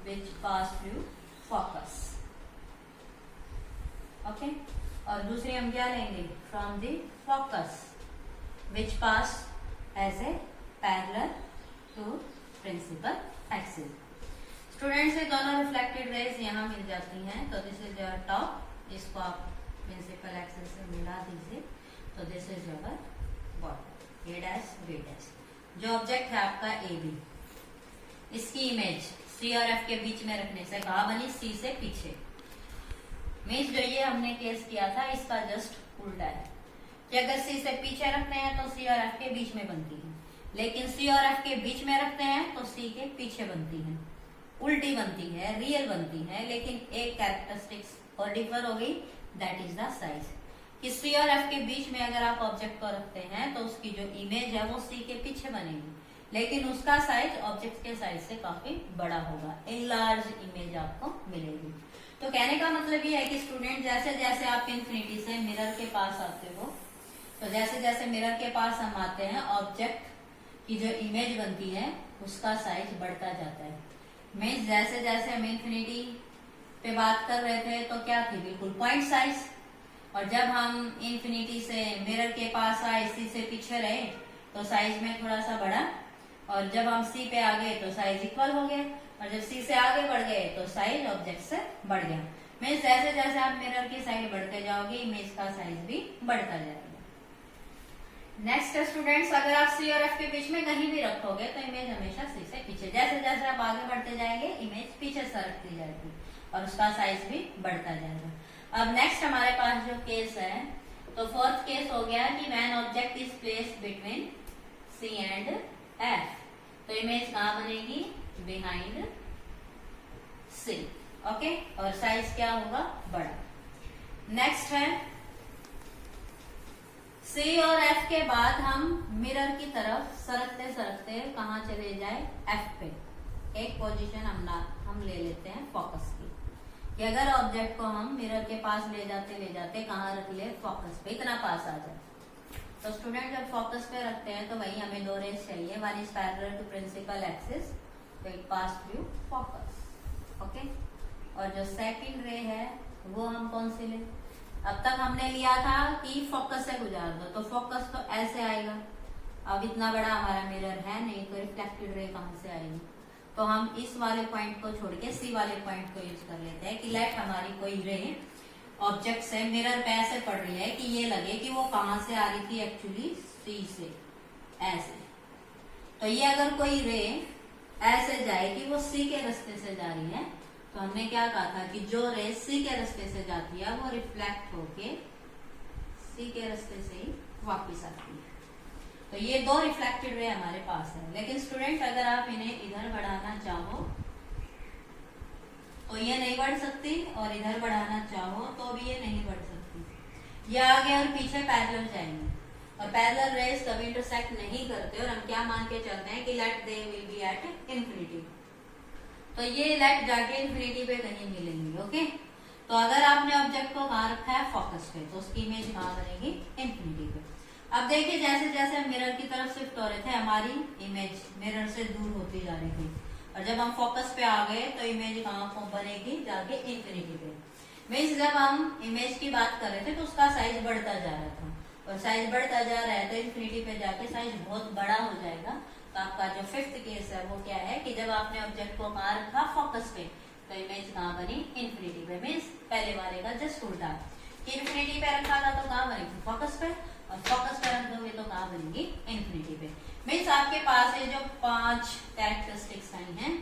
which pass through focus, okay, और दूसरी हम क्या लेंगे, from the focus which pass as a parallel to principal axis. Students, ये दोनों रिफ्लेक्टेड रेज यहाँ मिल जाती हैं। तो दिस इज योर टॉप, इसको आप प्रिंसिपल एक्सिस से मिला दीजिए। तो this is your bottom, A dash B dash. जो ऑब्जेक्ट है आपका ए बी, इसकी इमेज सी और एफ के बीच में रखने से कहा बनी, सी से पीछे। मीन्स जो ये हमने केस किया था इसका जस्ट उल्टा है कि अगर सी से पीछे रखते हैं तो सी और एफ के बीच में बनती है, लेकिन सी और एफ के बीच में रखते हैं तो सी के पीछे बनती है, उल्टी बनती है, रियल बनती है। लेकिन एक कैरेक्टरिस्टिक्स और डिफर हो गई, दैट इज द साइज। कि सी और एफ के बीच में अगर आप ऑब्जेक्ट को रखते हैं तो उसकी जो इमेज है वो सी के पीछे बनेगी, लेकिन उसका साइज ऑब्जेक्ट के साइज से काफी बड़ा होगा, इनलार्ज इमेज आपको मिलेगी। तो कहने का मतलब ये है कि स्टूडेंट, जैसे जैसे आप इन्फिनिटी से मिरर के पास आते हो, तो जैसे जैसे मिरर के पास हम आते हैं, ऑब्जेक्ट की जो इमेज बनती है उसका साइज बढ़ता जाता है। मीन्स जैसे जैसे हम इंफिनिटी पे बात कर रहे थे तो क्या थी, बिल्कुल पॉइंट साइज, और जब हम इंफिनिटी से मिरर के पास आए, सी से पीछे रहे तो साइज में थोड़ा सा बढ़ा, और जब हम सी पे आ गए तो साइज इक्वल हो गया, और जब सी से आगे बढ़ गए तो साइज ऑब्जेक्ट से बढ़ गया। मीन्स जैसे जैसे आप मिरर की साइड बढ़ते जाओगे इमेज का साइज भी बढ़ता जाएगा। नेक्स्ट स्टूडेंट्स, अगर आप सी और एफ के बीच में कहीं भी रखोगे तो इमेज हमेशा सी से पीछे, जैसे जैसे आप आगे बढ़ते जाएंगे इमेज पीछे सरकती जाएगी और उसका साइज भी बढ़ता जाएगा। अब नेक्स्ट हमारे पास जो केस है, तो फोर्थ केस हो गया कि when object is placed between C and F, तो इमेज कहाँ बनेगी, बिहाइंड सी। ओके, और साइज क्या होगा, बड़ा। नेक्स्ट है सी और एफ के बाद हम मिरर की तरफ सरकते सरकते कहाँ चले जाए, एफ पे। एक पोजीशन हम ले लेते हैं फोकस की, कि अगर ऑब्जेक्ट को हम मिरर के पास ले जाते कहाँ रख ले, फोकस पे, इतना पास आ जाए। तो स्टूडेंट जब फोकस पे रखते हैं तो वही हमें दो रेज चाहिए, one is parallel to principal axis, तो it pass through focus. Okay, और जो सेकंड रे है वो हम कौन सी ले, अब तक हमने लिया था कि फोकस से गुजार दो, तो फोकस तो ऐसे आएगा। अब इतना बड़ा हमारा मिरर है नहीं, तो रिफ्लेक्टेड रे कहां से आएगी, तो हम इस वाले पॉइंट को छोड़ के सी वाले पॉइंट को यूज कर लेते हैं कि लेट हमारी कोई रे ऑब्जेक्ट से मिरर पे ऐसे पड़ रही है कि ये लगे कि वो कहां से आ रही थी, एक्चुअली सी से, ऐसे। तो ये अगर कोई रे ऐसे जाए कि वो सी के रास्ते से जा रही है, तो हमने क्या कहा था कि जो रे सी के रास्ते से जाती है वो रिफ्लेक्ट होके सी के रास्ते से ही वापस आती है। तो ये दो रिफ्लेक्टेड रे हमारे पास है। लेकिन स्टूडेंट अगर आप इन्हें इधर बढ़ाना चाहो तो ये नहीं बढ़ सकती, और इधर बढ़ाना चाहो तो भी ये नहीं बढ़ सकती। ये आगे और पीछे पैरेलल जाएंगे, और पैरेलल रेज कभी इंटरसेक्ट नहीं करते, और हम क्या मान के चलते हैं कि let they will be at infinity, तो ये लेट जाके इंफिनिटी पे कहीं मिलेंगी। ओके, तो अगर आपने ऑब्जेक्ट को कहाँ रखा है, फोकस पे, तो उसकी इमेज कहाँ बनेगी, इंफिनिटी पे। अब देखिए जैसे जैसे हम मिरर की तरफ शिफ्ट हो रहे थे हमारी इमेज मिरर से दूर होती जा रही थी, और जब हम फोकस पे आ गए तो इमेज कहाँ को बनेगी, जाके इंफिनिटी पे। मीन्स जब हम इमेज की बात कर रहे थे तो उसका साइज बढ़ता जा रहा था, और साइज बढ़ता जा रहा है तो इंफिनिटी पे जाके साइज बहुत बड़ा हो जाएगा। तो आपका जो फिफ्थ केस है वो क्या है कि जब आपने ऑब्जेक्ट को कहाँ रखा, फोकस पे, तो इमेज कहाँ बनी, इंफिनिटी पे। मीन्स पहले वाले का जस्ट उल्टा, कि इंफिनिटी पे रखा था तो कहाँ बनेगी, फोकस पे, और फोकस पे रख दोगे तो कहाँ बनेगी, इंफिनिटी पे। मीन्स आपके पास ये जो 5 कैरेक्टरिस्टिक्स आई हैं,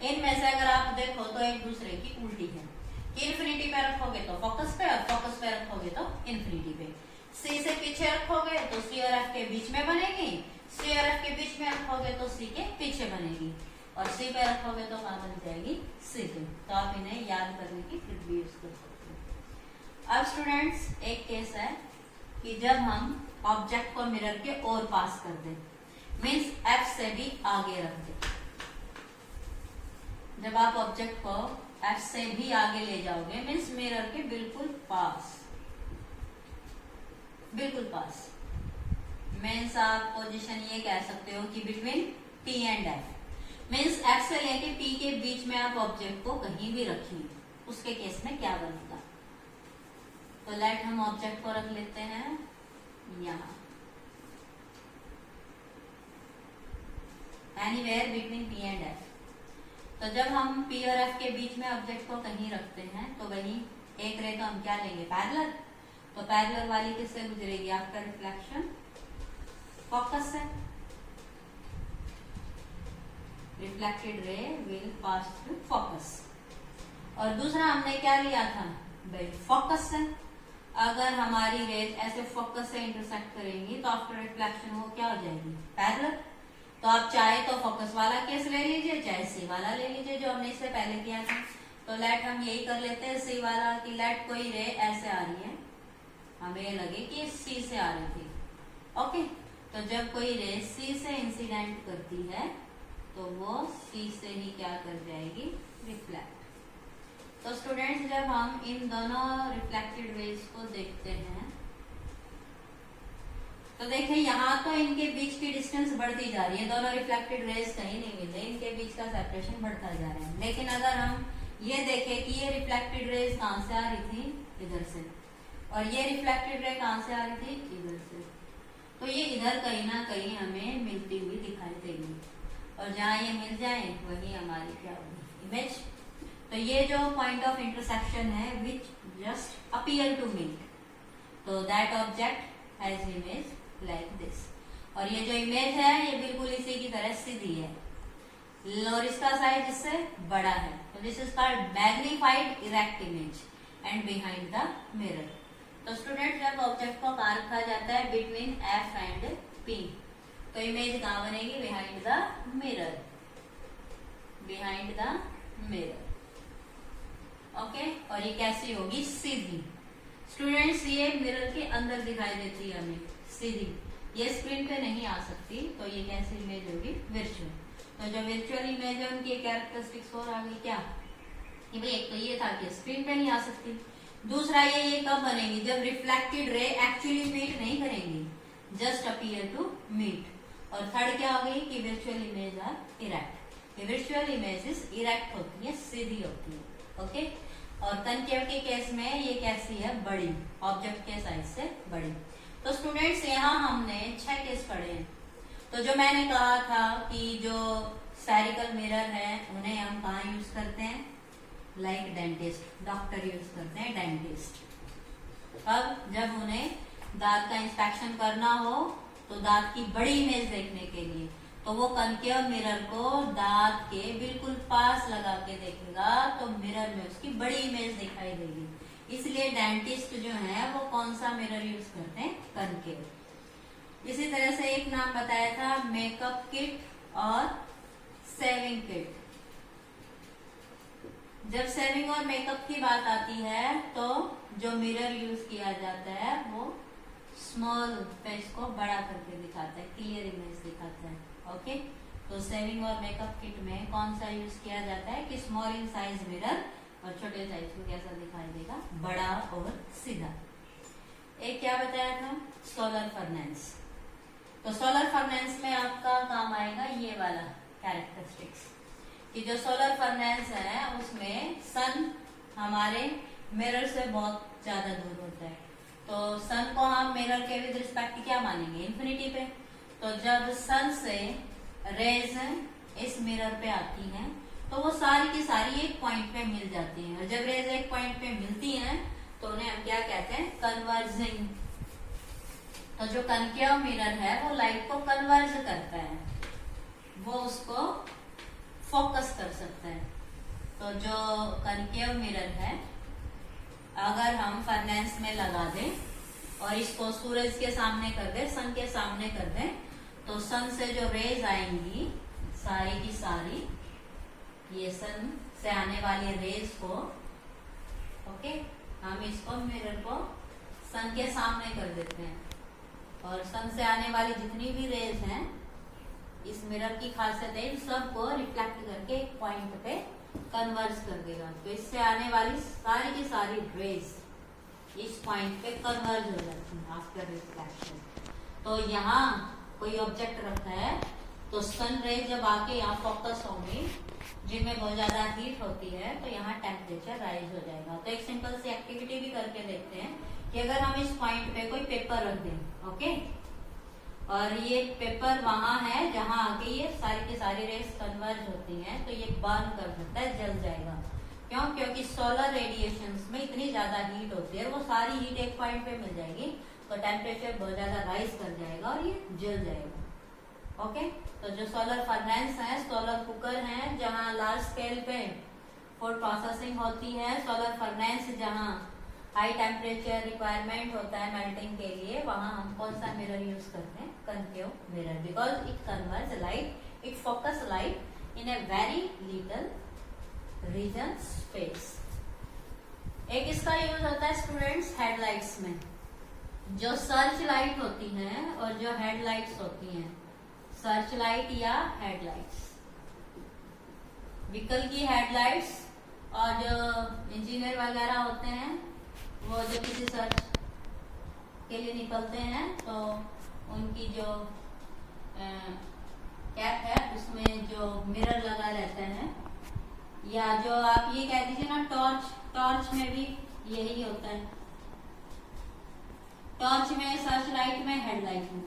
इनमें से अगर आप देखो तो एक दूसरे की उल्टी है, कि इंफिनिटी पे रखोगे तो फोकस पे, और फोकस पे रखोगे तो इंफिनिटी पे। सी से पीछे रखोगे तो सी और एफ के बीच में बनेगी, सी और एफ के बीच में रखोगे तो सी के पीछे बनेगी, और सी पे रखोगे तो कहाँ बन जाएगी, सी पे। तो आप इन्हें याद करने की ट्रिक भी यूज कर सकते हो। अब स्टूडेंट्स एक केस है कि जब हम ऑब्जेक्ट को मिरर के और पास कर दे, मीन्स एफ से भी आगे रख दे। जब आप ऑब्जेक्ट को एफ से भी आगे ले जाओगे, मीन्स मिरर के बिल्कुल पास, बिल्कुल पास, मीन्स आप पोजीशन ये कह सकते हो कि between P and F, means F से लेके पी के बीच में आप ऑब्जेक्ट को कहीं भी रखिए, उसके केस में क्या बनेगा। तो लेट हम ऑब्जेक्ट को रख लेते हैं यहाँ, anywhere between P and F. तो जब हम पी और एफ के बीच में ऑब्जेक्ट को कहीं रखते हैं तो वही एक रे तो हम क्या लेंगे, पैरेलल, तो पैरेलल वाली किससे गुजरेगी, आफ्टर रिफ्लेक्शन फोकस से, reflected ray will pass through focus. और दूसरा हमने क्या लिया था भाई, फोकस से। अगर हमारी रेज ऐसे फोकस से इंटरसेक्ट करेंगी तो आफ्टर रिफ्लेक्शन वो क्या हो जाएगी, पैरेलल। तो आप चाहे तो फोकस वाला केस ले लीजिए, चाहे सी वाला ले लीजिए जो हमने इससे पहले किया था। तो लेट हम यही कर लेते हैं सी वाला, कि लेट कोई रे ऐसे आ रही है, हमें लगे कि सी से आ रही थी। ओके, तो जब कोई रे सी से इंसिडेंट करती है तो वो सी से ही क्या कर जाएगी, रिफ्लेक्ट। तो स्टूडेंट्स जब हम इन दोनों रिफ्लेक्टेड रेज को देखते हैं तो देखिए यहाँ तो इनके बीच की डिस्टेंस बढ़ती जा रही है, दोनों रिफ्लेक्टेड रेज कहीं नहीं मिल रहे, इनके बीच का सेपरेशन बढ़ता जा रहा है। लेकिन अगर हम ये देखें कि ये रिफ्लेक्टेड रेज कहाँ से आ रही थी, इधर से, और ये रिफ्लेक्टेड रे कहाँ से आ रही थी, इधर से, तो ये इधर कहीं ना कहीं हमें मिलती हुई दिखाई देगी, और जहाँ ये मिल जाए वही हमारी क्या होगी, इमेज। तो ये जो पॉइंट ऑफ इंटरसेक्शन है which just appear to meet, तो that object has image like this. और ये जो इमेज है ये बिल्कुल इसी की तरह सीधी है, और इसका साइज इससे बड़ा है, तो this is called magnified erect image and behind the mirror. तो स्टूडेंट जब ऑब्जेक्ट को कहाँ रखा जाता है, बिटवीन एफ एंड पी, तो इमेज कहाँ बनेगी, behind the mirror, behind the mirror. Okay, और ये कैसी होगी, सीधी। स्टूडेंट्स ये मिरर के अंदर दिखाई देती है हमें सीधी, ये स्क्रीन पे नहीं आ सकती, तो ये कैसी इमेज होगी, वर्चुअल। तो जो वर्चुअल इमेज है उनकी कैरेक्टरिस्टिक्स और आ गई क्या, कि भाई एक तो ये था कि स्क्रीन पे नहीं आ सकती, दूसरा ये कब बनेगी, जब रिफ्लेक्टेड रे एक्चुअली मीट नहीं करेंगी, जस्ट अपीयर टू मीट। और थर्ड क्या हो गई कि virtual image are erect, virtual images erect होती है, सीधी होती है। ओके, और कनकेव के केस में ये कैसी है, बड़ी, ऑब्जेक्ट के साइज से बड़ी। तो स्टूडेंट्स यहाँ हमने 6 केस पढ़े हैं। तो जो मैंने कहा था कि जो स्फेरिकल मिरर है उन्हें हम कहाँ यूज करते हैं, लाइक डेंटिस्ट, डॉक्टर यूज करते हैं, डेंटिस्ट। अब जब उन्हें दांत का इंस्पेक्शन करना हो तो दांत की बड़ी इमेज देखने के लिए, तो वो कनकेव मिरर को दांत के बिल्कुल पास लगा के देखेगा, तो मिरर में उसकी बड़ी इमेज दिखाई देगी। इसलिए डेंटिस्ट जो है वो कौन सा मिरर यूज करते हैं, कनकेव। इसी तरह से एक नाम बताया था मेकअप किट और सेविंग किट। जब सेविंग और मेकअप की बात आती है तो जो मिरर यूज किया जाता है वो स्मॉल फेस को बड़ा करके दिखाता है, क्लियर इमेज दिखाता है। ओके, तो सेविंग और मेकअप किट में कौन सा यूज किया जाता है कि स्मॉल इन साइज मिरर, और छोटे साइज को कैसा दिखाई देगा, बड़ा और सीधा। एक क्या बताया था, सोलर फर्नेस। तो सोलर फर्नेस में आपका काम आएगा ये वाला कैरेक्टरिस्टिक्स, कि जो सोलर फर्नेस है उसमें सन हमारे मिरर से बहुत ज्यादा दूर होता है, तो सन को हम मिरर के विद रिस्पेक्ट क्या मानेंगे, इन्फिनिटी पे। तो जब सन से रेज इस मिरर पे आती हैं तो वो सारी की सारी एक पॉइंट पे मिल जाती हैं, और जब रेज एक पॉइंट पे मिलती हैं तो उन्हें हम क्या कहते हैं, कन्वर्जिंग। तो जो कनकेव मिरर है वो लाइट को कन्वर्ज करता है, वो उसको फोकस कर सकता है। तो जो कनकेव मिरर है अगर हम फर्नेस में लगा दें और इसको सूरज के सामने कर दें, सन के सामने कर दें, तो सन से जो रेज आएंगी सारी की सारी ये सन से आने वाली रेज को, ओके, हम इसको मिरर को सन के सामने कर देते हैं, और सन से आने वाली जितनी भी रेज हैं इस मिरर की खासियत है सबको रिफ्लेक्ट करके एक पॉइंट पे कन्वर्ज कर देगा। तो इससे आने वाली सारी की सारी रेज इस पॉइंट पे कन्वर्ज हो जाती है आफ्टर रिफ्लेक्शन। तो यहाँ कोई ऑब्जेक्ट रखा है तो सन रे जब आके यहाँ फोकस होंगी, जिनमें बहुत ज्यादा हीट होती है, तो यहाँ टेम्परेचर राइज हो जाएगा। तो एक सिंपल सी एक्टिविटी भी करके देखते हैं कि अगर हम इस पॉइंट पे कोई पेपर रख दें, ओके, और ये पेपर वहां है जहां आके ये सारी की सारी रेस कन्वर्ज होती हैं, तो ये बर्न कर सकता है, जल जाएगा। क्यों? क्योंकि सोलर रेडिएशंस में इतनी ज्यादा हीट होती है, वो सारी हीट एक पॉइंट पे मिल जाएगी, तो टेम्परेचर बहुत ज्यादा राइज कर जाएगा और ये जल जाएगा। ओके, तो जो सोलर फर्नेस है, सोलर कुकर है जहाँ लार्ज स्केल पे फूड प्रोसेसिंग होती है, सोलर फर्नेस जहाँ हाई टेम्परेचर रिक्वायरमेंट होता है मेल्टिंग के लिए, वहां हम कौन सा मिरर यूज करते हैं, concave mirror, because it converge light, it focus light in a very little region space. एक इसका यूज होता है स्टूडेंट्स हेडलाइट्स में। जो सर्च लाइट होती हैं और जो हेडलाइट्स होती हैं, सर्च लाइट या हेडलाइट्स, व्हीकल की हेडलाइट्स, और जो इंजीनियर वगैरह होते हैं वो जो किसी सर्च के लिए निकलते हैं तो उनकी जो कैप है उसमें जो मिरर लगा रहता है, या जो आप ये कह दीजिए ना टॉर्च में भी यही होता है। टॉर्च में, सर्च लाइट में, हेडलाइट में,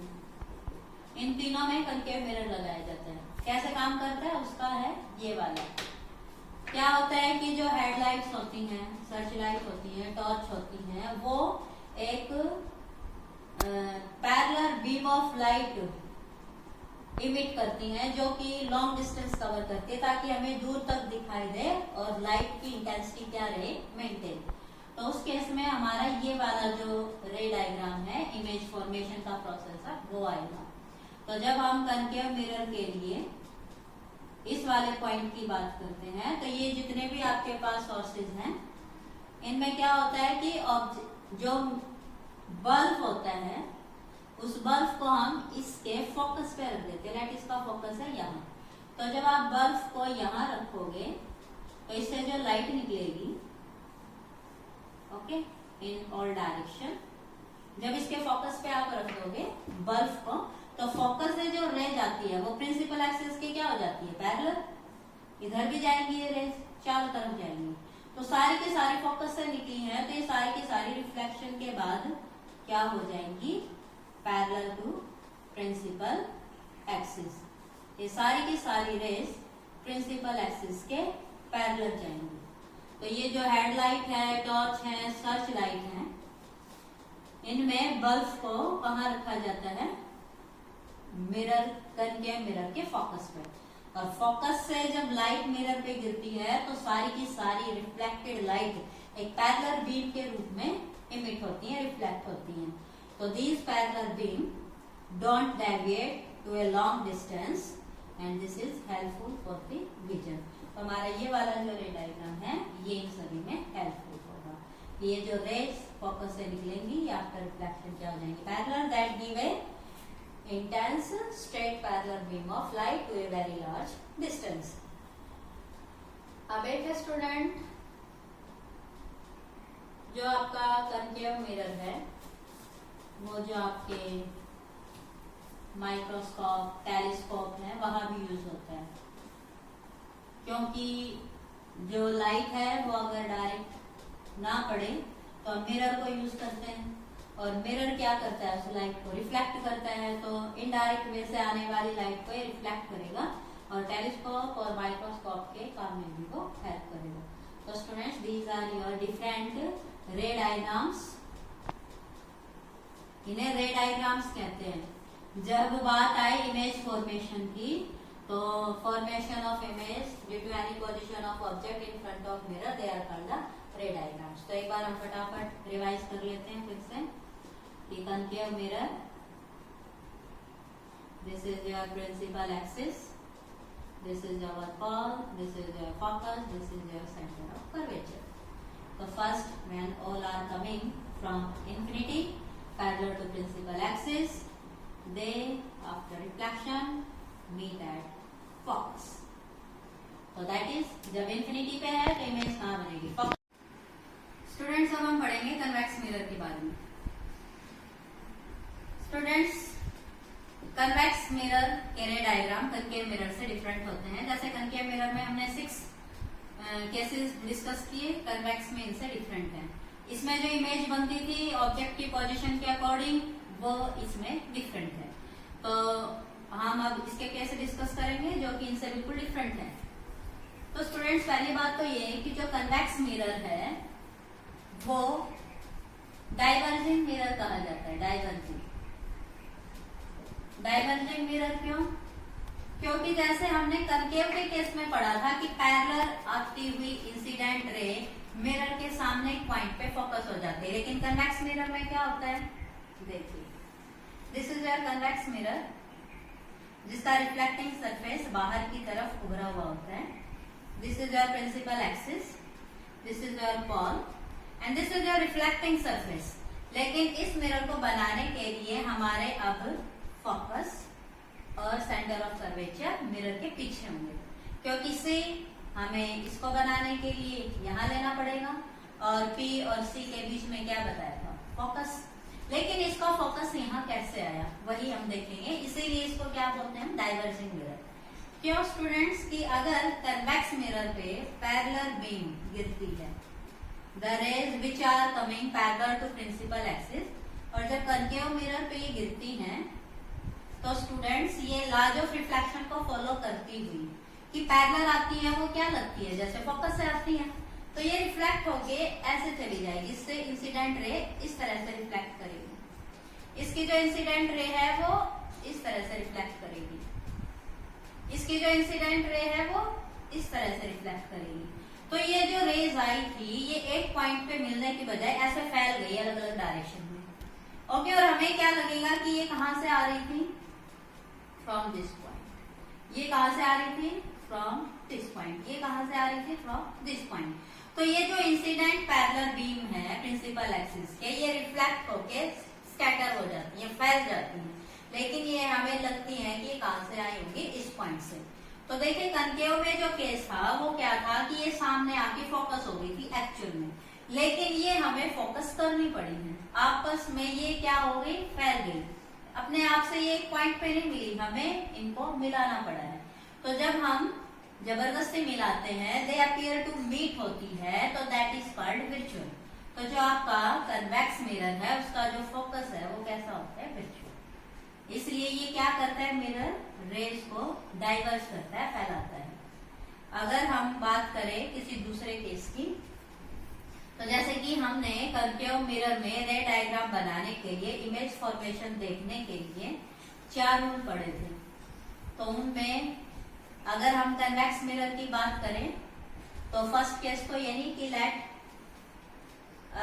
इन तीनों में कनकेव मिरर लगाया जाता है। कैसे काम करता है उसका है ये वाला। क्या होता है कि जो हेडलाइट्स होती हैं, सर्च लाइट होती है, टॉर्च होती है, वो एक parallel beam of light emit करती हैं जो कि लॉन्ग डिस्टेंस कवर करती है, ताकि हमें दूर तक दिखाई दे और लाइट की इंटेंसिटी क्या रहे, मेंटेन। तो उस केस में हमारा ये वाला जो रे डायग्राम है, इमेज फॉर्मेशन का प्रोसेस है, वो आएगा। तो जब हम कनकेव मिरर के लिए इस वाले पॉइंट की बात करते हैं, तो ये जितने भी आपके पास सोर्सेज हैं, इनमें क्या होता है कि जो बल्ब होता है, उस बल्ब को हम इसके फोकस पे रख देते हैं। लाइट इसका फोकस है यहाँ। तो जब आप बल्ब को यहाँ रखोगे तो इससे जो लाइट निकलेगी, ओके, इन ऑल डायरेक्शन, जब इसके फोकस पे आप रख दोगे बल्ब को, तो फोकस से जो रे जाती है वो प्रिंसिपल एक्सिस की क्या हो जाती है, पैरेलल। इधर भी जाएंगी ये रेज, चारों तरफ जाएंगी। तो सारी की सारी फोकस से निकली है, तो ये सारी की सारी रिफ्लेक्शन के बाद क्या हो जाएंगी, पैरेलल टू प्रिंसिपल एक्सिस। ये सारी की सारी रेज प्रिंसिपल एक्सिस के पैरेलल जाएंगी। तो ये जो हेडलाइट है, टॉर्च है, सर्च लाइट है, इनमें बल्ब को कहाँ रखा जाता है, मिरर, कनकेव मिरर के फोकस पे। और फोकस से जब लाइट मिरर पे गिरती है तो सारी की सारी रिफ्लेक्टेड लाइट एक पैरेलल बीम के रूप में इमिट होती है, रिफ्लेक्ट होती हैं। तो these parallel beam don't deviate to a long distance and this is helpful for the vision। तो हमारा ये वाला जो रे डायग्राम है, ये इन सभी में हेल्पफुल होगा। ये जो रेज फोकस से निकलेंगी या आफ्टर रिफ्लेक्शन क्या हो जाएंगी, parallel, that give a intense straight parallel beam of light to a very large distance। अब एक स्टूडेंट, जो आपका कनकेव मिरर है, वो जो आपके माइक्रोस्कोप, टेलीस्कोप है, वहां भी यूज होता है। क्योंकि जो लाइट है वो अगर डायरेक्ट ना पड़े तो हम मिरर को यूज करते हैं, और मिरर क्या करता है, उस लाइट को रिफ्लेक्ट करता है। तो इनडायरेक्ट वे से आने वाली लाइट को ये रिफ्लेक्ट करेगा और टेलीस्कोप और माइक्रोस्कोप के काम में भी वो हेल्प करेगा। तो students, these are your different ray diagrams. इन्हें रे डायग्राम्स कहते हैं। जब बात आए इमेज फॉर्मेशन की, तो formation of image due to any position of object in front of mirror, they are called the ray diagrams. तो एक बार हम फटाफट रिवाइज कर लेते हैं फिर से कि concave mirror, this is your principal axis, this is your pole, this is your focus, this is your centre of curvature. तो first, when all are coming from infinity parallel to principal axis, they after reflection meet at focus। तो that is, जब इंफिनिटी पे है तो इमेज कहाँ बनेगी, फोकस। स्टूडेंट्स, अब हम पढ़ेंगे कन्वेक्स मिरर के बारे में। स्टूडेंट्स, कन्वेक्स मिरर के रे डायग्राम कनकेव मिरर से डिफरेंट होते हैं। जैसे कनकेव मिरर में हमने 6 केसेस डिस्कस किए, कन्वेक्स में इनसे डिफरेंट है। इसमें जो इमेज बनती थी ऑब्जेक्ट की पोजीशन के अकॉर्डिंग, वो इसमें डिफरेंट है। तो हम अब इसके केस डिस्कस करेंगे जो कि इनसे बिल्कुल डिफरेंट है। तो स्टूडेंट्स, पहली बात तो ये कि जो कन्वेक्स मिरर है वो डाइवर्जिंग मिरर कहा जाता है। डाइवर्जिंग मिरर क्यों? क्योंकि जैसे हमने कनकेव के केस में पढ़ा था कि पैरेलल आती हुई इंसिडेंट रे मिरर के सामने एक पॉइंट पे फोकस हो जाती है, लेकिन कन्वेक्स मिरर में क्या होता है, देखिए, this is your convex mirror जिसका रिफ्लेक्टिंग सरफेस बाहर की तरफ उभरा हुआ होता है। This is your principal axis, this is your pole and this is your reflecting surface. लेकिन इस मिरर को बनाने के लिए हमारे अब फोकस और सेंटर ऑफ कर्वेचर मिरर के पीछे होंगे, क्योंकि सी हमें इसको बनाने के लिए यहाँ लेना पड़ेगा और P और C के बीच में क्या बताया था, फोकस। लेकिन इसका फोकस यहाँ कैसे आया वही हम देखेंगे, इसीलिए इसको क्या बोलते हैं, डाइवर्जिंग मिरर। क्यों स्टूडेंट्स, कि अगर कन्वेक्स मिरर पे पैरेलल बीम गिरती है, the rays which are coming parallel to principal axis, और जब कनकेव मिरर पे ये गिरती हैं तो स्टूडेंट्स ये लॉज ऑफ रिफ्लेक्शन को फॉलो करती हुई कि पैरेलल आती है, वो क्या लगती है, जैसे फोकस से आती है, तो ये रिफ्लेक्ट होके ऐसे चली जाएगी, इससे इंसिडेंट रे इस तरह से रिफ्लेक्ट करेगी, इसकी जो इंसिडेंट रे है वो इस तरह से रिफ्लेक्ट करेगी, इसकी जो इंसिडेंट रे है वो इस तरह से रिफ्लेक्ट करेगी। तो ये जो रेज आई थी ये एक पॉइंट पे मिलने की बजाय ऐसे फैल गई अलग अलग डायरेक्शन में। ओके, और हमें क्या लगेगा कि ये कहां से आ रही थी, फ्रॉम दिस पॉइंट। ये कहां से आ रही थी, फ्रॉम दिस पॉइंट। ये कहां से आ रही थी, फ्रॉम दिस पॉइंट। तो ये जो इंसिडेंट पैरेलल बीम है प्रिंसिपल एक्सिस के, ये रिफ्लेक्ट होके स्कैटर हो जाती है, फैल जाती है, लेकिन ये हमें लगती है कि ये कहां से आई होगी, इस पॉइंट से। तो देखिए कनकेव में जो केस था वो क्या था कि ये सामने आके फोकस हो गई थी एक्चुअल में, लेकिन ये हमें फोकस करनी पड़ी है, आपस में ये क्या हो गई, फैल गई, अपने आप से ये एक पॉइंट पे नहीं मिली, हमें इनको मिलाना पड़ा है। तो जब हम जबरदस्ती मिलाते हैं, दे अपीयर टू मीट होती है, तो दैट इज कॉल्ड विर्चुअल। तो जो आपका कन्वेक्स मिरर है उसका जो फोकस है वो कैसा होता है, विर्चुअल। इसलिए ये क्या करता है, मिरर रेज को डाइवर्स करता है, फैलाता है। अगर हम बात करें किसी दूसरे केस की, तो जैसे कि हमने कनकेव मिरर में रे डायग्राम बनाने के लिए, इमेज फॉर्मेशन देखने के लिए 4 रूल पढ़े थे। तो उनमें अगर हम कन्वेक्स मिरर की बात करें तो फर्स्ट केस तो यही कि लेट,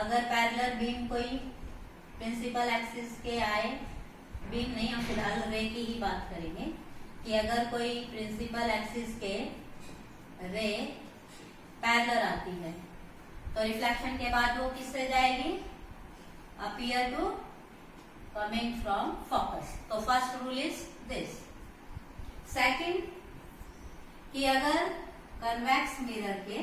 अगर पैरेलल बीम कोई प्रिंसिपल एक्सिस के आए, बीम नहीं, हम फिलहाल रे की ही बात करेंगे, कि अगर कोई प्रिंसिपल एक्सिस के रे पैरेलल आती है तो रिफ्लेक्शन के बाद वो किससे जाएगी, appear to coming from focus. तो first rule is this. Second, कि अगर कन्वेक्स मिरर के,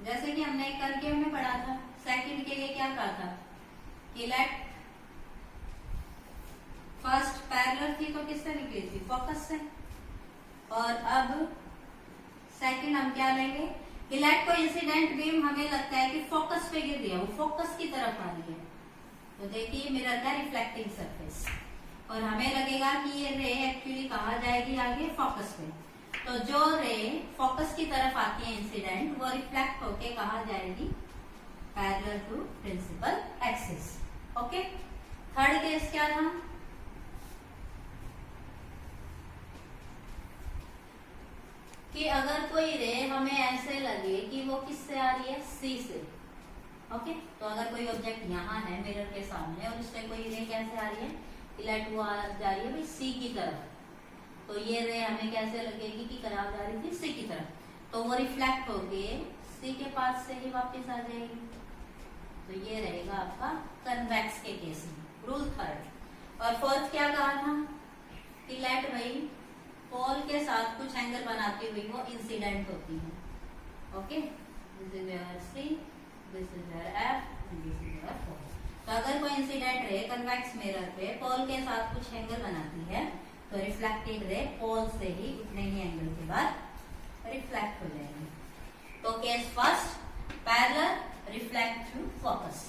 जैसे कि हमने कनकेव में पढ़ा था, सेकंड के लिए क्या कहा था कि लेट फर्स्ट पैरेलल थी तो किससे निकली थी, फोकस से, और अब सेकंड हम क्या लेंगे कि लेट कोई इंसिडेंट बीम हमें लगता है कि फोकस पे गिर गया, वो फोकस की तरफ आ रही है, तो देखिए मिरर का रिफ्लेक्टिंग सरफेस, और हमें लगेगा कि ये रे एक्चुअली कहाँ जाएगी, आगे फोकस पे। तो जो रे फोकस की तरफ आती है इंसिडेंट, वो रिफ्लेक्ट होके कहाँ जाएगी, parallel to principal axis. Okay, third case क्या था, कि अगर कोई रे हमें ऐसे लगे कि वो किससे आ रही है, सी से। ओके, तो अगर कोई ऑब्जेक्ट यहाँ है मिरर के सामने और उससे कोई रे कैसे आ रही है, लाइट वो जा रही है भाई सी की तरफ, तो ये रे हमें कैसे लगेगी कि कहाँ जा रही थी, सी की तरफ, तो वो रिफ्लेक्ट होके सी के पास से ही वापस आ जाएगी। तो ये रहेगा आपका कन्वेक्स के केस में, रूल थर्ड। और फोर्थ क्या कहा था कि लाइट भाई पोल के साथ कुछ एंगल बनाती हुई वो इंसिडेंट होती है। Okay, this is your C, this is your F and this is your pole. तो अगर कोई इंसिडेंट रे कन्वेक्स मिरर पे पोल के साथ कुछ एंगल बनाती है तो रिफ्लेक्टेड रे पोल से ही उतने ही एंगल के बाद रिफ्लेक्ट हो जाएगी। तो case first, parallel, reflect through focus,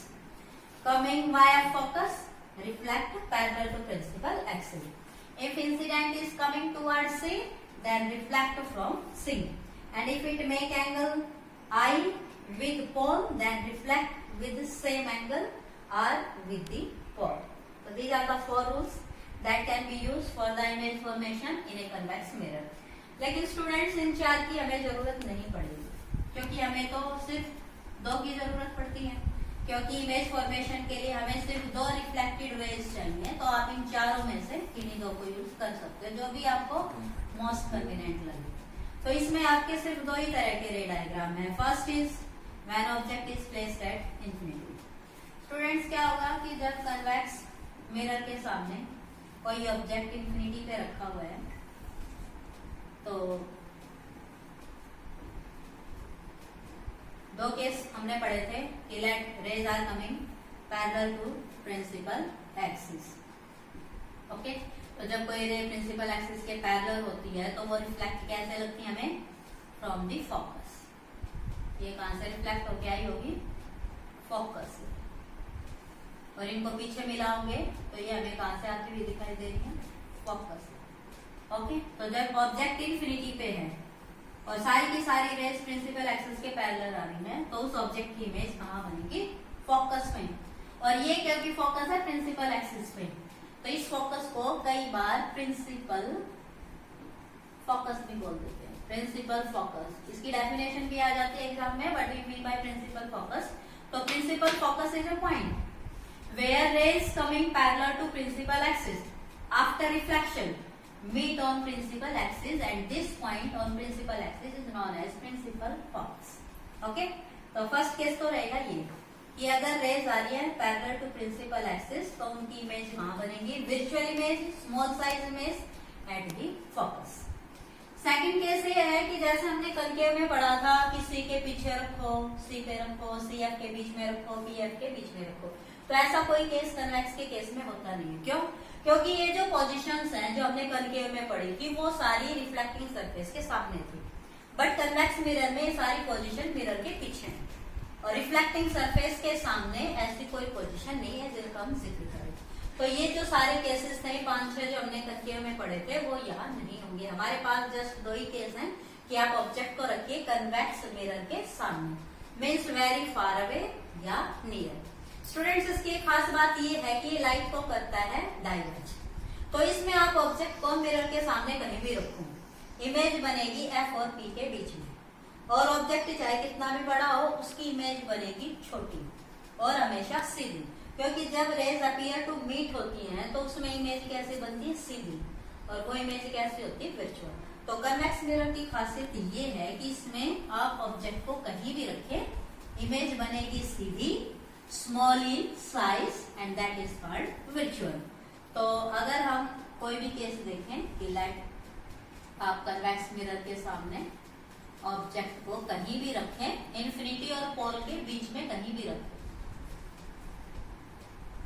coming via focus, reflect parallel to principal axis. If incident is coming towards C, then reflect from C, and if it make angle I with pole, then reflect with the same angle or with the pole. So these are the 4 rules that can be used for the image formation in a convex mirror. लेकिन स्टूडेंट्स इन 4 की हमें जरूरत नहीं पड़ेगी, क्योंकि हमें तो सिर्फ 2 की जरूरत पड़ती है, क्योंकि इमेज फॉर्मेशन के लिए हमें सिर्फ 2 रिफ्लेक्टेड रेज चाहिए। तो आप इन 4 में से किन्हीं 2 को यूज कर सकते हो, जो भी आपको मोस्ट कन्वीनियंट लगे। तो इसमें आपके सिर्फ 2 ही तरह के रे डायग्राम है। First is when object is placed at infinity. Students क्या होगा कि जब कन्वेक्स मिरर के सामने कोई ऑब्जेक्ट इंफिनिटी पे रखा हुआ है, तो दो केस हमने पढ़े थे कि let rays are coming parallel to principal axis. Okay, तो जब कोई रे प्रिंसिपल एक्सिस के पैरेलल होती है तो वो रिफ्लेक्ट कैसे लगती है हमें? From the focus. ये कहां से रिफ्लेक्ट होके आई होगी? फोकस से। और इनको पीछे मिलाओगे तो ये हमें कहां से आती हुई दिखाई दे रही है? फोकस से। ओके, तो जब ऑब्जेक्ट इन्फिनिटी पे है और सारी की सारी रेज प्रिंसिपल एक्सिस के पैरेलल आ रही है तो उस ऑब्जेक्ट की इमेज कहां बनेगी? फोकस में। और ये क्योंकि फोकस है प्रिंसिपल एक्सिस पे, तो इस फोकस को कई बार प्रिंसिपल फोकस भी बोल देते हैं, प्रिंसिपल फोकस। इसकी डेफिनेशन भी आ जाती है एग्जाम में, what we mean by principal focus. तो principal focus is a point where rays coming parallel to principal axis after reflection meet on principal axis and this point on principal axis is known as principal focus. Okay, तो फर्स्ट केस तो रहेगा ये कि अगर रेज आ रही है पैरेलल टू प्रिंसिपल एक्सिस तो उनकी इमेज कहां बनेगी? Virtual image, small size image at the focus. Second case ये है कि जैसे हमने कनकेव में पढ़ा था कि सी के पीछे रखो, सी पे रखो, सी एफ के बीच में रखो, पी एफ के बीच में रखो, तो ऐसा कोई केस कन्वेक्स के केस में होता नहीं है। क्यों? क्योंकि ये जो पोजीशंस हैं जो हमने कनकेव में पढ़ी थी वो सारी रिफ्लेक्टिंग सरफेस के सामने थी, बट कन्वेक्स मिरर में सारी पोजीशन मिरर के पीछे है और रिफ्लेक्टिंग सरफेस के सामने ऐसी कोई पोजीशन नहीं है जिनका हम जिक्र करें। तो ये जो सारे केसेस थे 5-6 जो हमने कनकेव में पढ़े थे वो यहाँ नहीं होंगे। हमारे पास जस्ट 2 ही केस हैं कि आप ऑब्जेक्ट को रखिए कन्वेक्स मिरर के सामने, मीन्स वेरी फार अवे या नियर। स्टूडेंट्स, इसकी एक खास बात ये है कि लाइट को करता है डाइवर्ज, तो इसमें आप ऑब्जेक्ट को मिरर के सामने कहीं भी रखो, इमेज बनेगी एफ और पी के बीच में, और ऑब्जेक्ट चाहे कितना भी बड़ा हो उसकी इमेज बनेगी छोटी और हमेशा सीधी, क्योंकि जब रेज अपीयर टू मीट होती हैं तो उसमें इमेज कैसे बनती है? सीधी, और वो इमेज कैसे होती है? वर्चुअल। तो कन्वेक्स मिरर की खासियत ये है कि इसमें आप ऑब्जेक्ट को कहीं भी रखें, इमेज बनेगी सीधी, small in size and that is called virtual. तो अगर हम कोई भी केस देखें कि लेट आप कन्वेक्स मिरर के सामने ऑब्जेक्ट को कहीं भी रखें, इन्फिनिटी और पोल के बीच में कहीं भी रखें,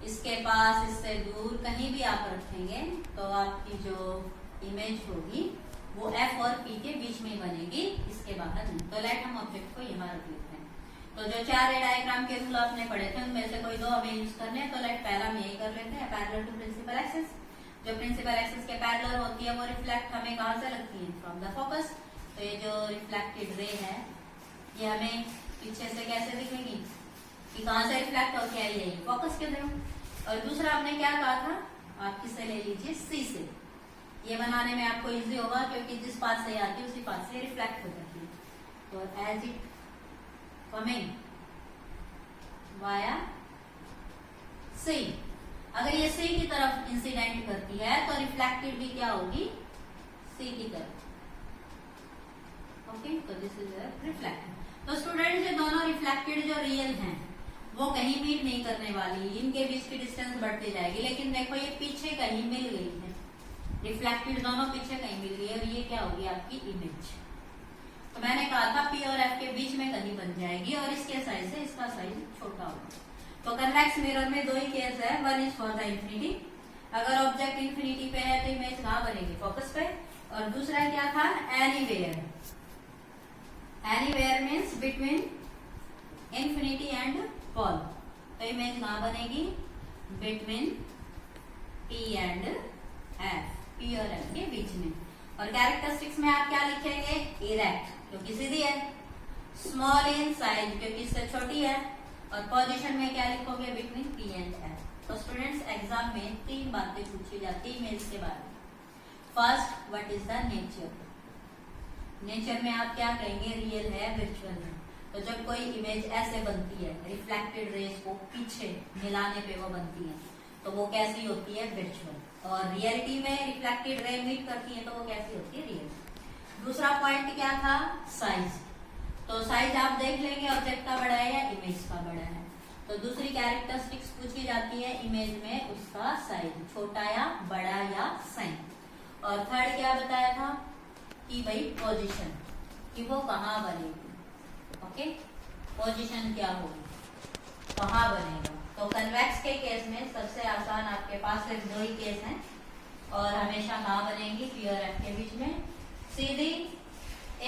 इसके पास, इससे दूर कहीं भी आप रखेंगे तो आपकी जो इमेज होगी वो एफ और पी के बीच में बनेगी, इसके बाहर नहीं। तो लेट हम ऑब्जेक्ट को यहाँ रख लेते हैं। तो जो 4 डायग्राम के रूल आपने पढ़े थे उनमें से कोई 2 हमें यूज करने हैं, तो लेट पहला हम यही कर लेते हैं, पैरेलल टू प्रिंसिपल एक्सिस। जो प्रिंसिपल एक्सिस के पैरेलल होती है वो रिफ्लेक्ट हमें कहां से लगती है? From the focus. तो ये जो रिफ्लेक्टेड रे है ये हमें पीछे से कैसे दिखेगी कि कहां से रिफ्लेक्ट होके आई है? फोकस के थ्रू। और दूसरा हमने क्या कहा था? आप किससे ले लीजिए? सी से। ये बनाने में आपको इजी होगा क्योंकि जिस पास से आती है उसी पास से रिफ्लेक्ट हो जाती है। तो एज इट कमिंग वाया सी, अगर ये सी की तरफ इंसिडेंट करती है तो रिफ्लेक्टेड भी क्या होगी? सी की तरफ। ओके, तो दिस इज रिफ्लेक्टेड। तो स्टूडेंट्स, ये दोनों रिफ्लेक्टेड जो रियल हैं वो कहीं मीट नहीं करने वाली, इनके बीच की डिस्टेंस बढ़ती जाएगी। लेकिन देखो ये पीछे कहीं मिल गई है, रिफ्लेक्टेड दोनों पीछे कहीं मिल गई है और ये क्या होगी? आपकी इमेज। तो मैंने कहा था पी और एफ के बीच में कहीं बन जाएगी और इसके साइज से इसका साइज छोटा होगा। तो कन्वेक्स मिरर में 2 ही केस है, one is for the infinity, अगर ऑब्जेक्ट इंफिनिटी पे है तो इमेज कहां बनेगी? फोकस पे। और दूसरा क्या था? Anywhere. Anywhere means between infinity and pole, तो इमेज कहां बनेगी? Between P and F, P और एफ के बीच में। और कैरेक्टरिस्टिक्स में आप क्या लिखेंगे? इरेक्ट क्योंकि सीधी है, स्मॉल इन साइज क्योंकि इससे छोटी है, और पोजीशन में क्या लिखोगे? Between P and F. तो स्टूडेंट्स, एग्जाम में 3 बातें पूछी जाती है इमेज के बारे में। First, what is the nature? Nature में आप क्या कहेंगे? रियल है, वर्चुअल है। तो जब कोई इमेज ऐसे बनती है, रिफ्लेक्टेड रेज को पीछे मिलाने पे वो बनती है, तो वो कैसी होती है? वर्चुअल। और रियलिटी में रिफ्लेक्टेड रे मीट करती है तो वो कैसी होती है? रियल। दूसरा पॉइंट क्या था? साइज। तो साइज आप देख लेंगे ऑब्जेक्ट का बड़ा है या इमेज का बड़ा है। तो दूसरी कैरेक्टरिस्टिक्स पूछी जाती है इमेज में, उसका साइज छोटा या बड़ा या सेम। और थर्ड क्या बताया था कि भाई पोजीशन, कि वो कहाँ बनेगी। ओके, पोजीशन क्या होगी, कहाँ बनेगा। तो कन्वेक्स के केस में सबसे आसान आपके पास सिर्फ दो ही केस हैं और हमेशा कहाँ बनेगी, पी और एफ के बीच में। सीधी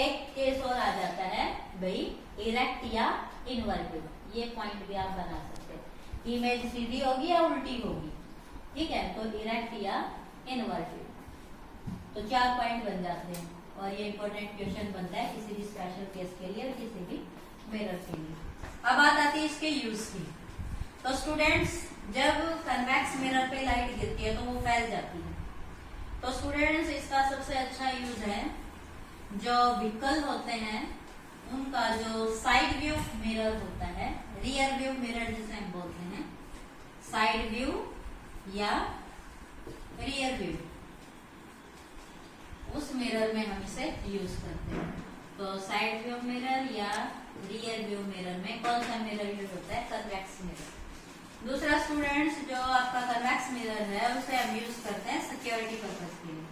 एक केस और आ जाता है भाई इरेक्ट या इनवर्टेड, ये पॉइंट भी आप बना सकते हैं। इमेज सीधी होगी या उल्टी होगी, ठीक है, तो इरेक्ट या इनवर्टेड, तो 4 पॉइंट बन जाते हैं और ये इंपॉर्टेंट क्वेश्चन बनता है किसी भी स्पेशल केस के लिए और किसी भी मिरर के लिए। अब बात आती है इसके यूज की। तो स्टूडेंट्स जब कन्वेक्स मिरर पे लाइट गिरती है तो वो फैल जाती है। तो स्टूडेंट्स इसका सबसे अच्छा यूज है जो व्हीकल होते हैं उनका जो साइड व्यू मिरर होता है, रियर व्यू मिरर जिसे हम बोलते हैं, साइड व्यू या रियर व्यू, उस मिरर में हम इसे यूज करते हैं। तो साइड व्यू मिरर या रियर व्यू मिरर में कौन सा मिरर यूज होता है, कन्वेक्स मिरर। दूसरा स्टूडेंट्स जो आपका कन्वेक्स मिरर है उसे हम यूज करते हैं सिक्योरिटी पर्पज के लिए।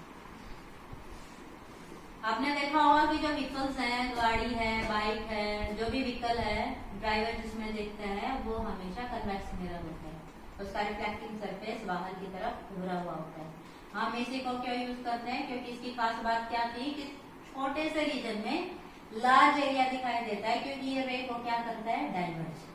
आपने देखा होगा कि जो व्हीकल्स हैं, गाड़ी है, बाइक है, जो भी व्हीकल है, ड्राइवर जिसमें देखता है वो हमेशा कन्वेक्स मिरर होता है, उसका रिफ्लेक्टिंग सरफेस बाहर की तरफ घुरा हुआ होता है। हम इसी को क्यों यूज करते हैं, क्योंकि इसकी खास बात क्या थी कि छोटे से रीजन में लार्ज एरिया दिखाई देता है, क्योंकि ये रे को क्या करता है, डाइवर्ज।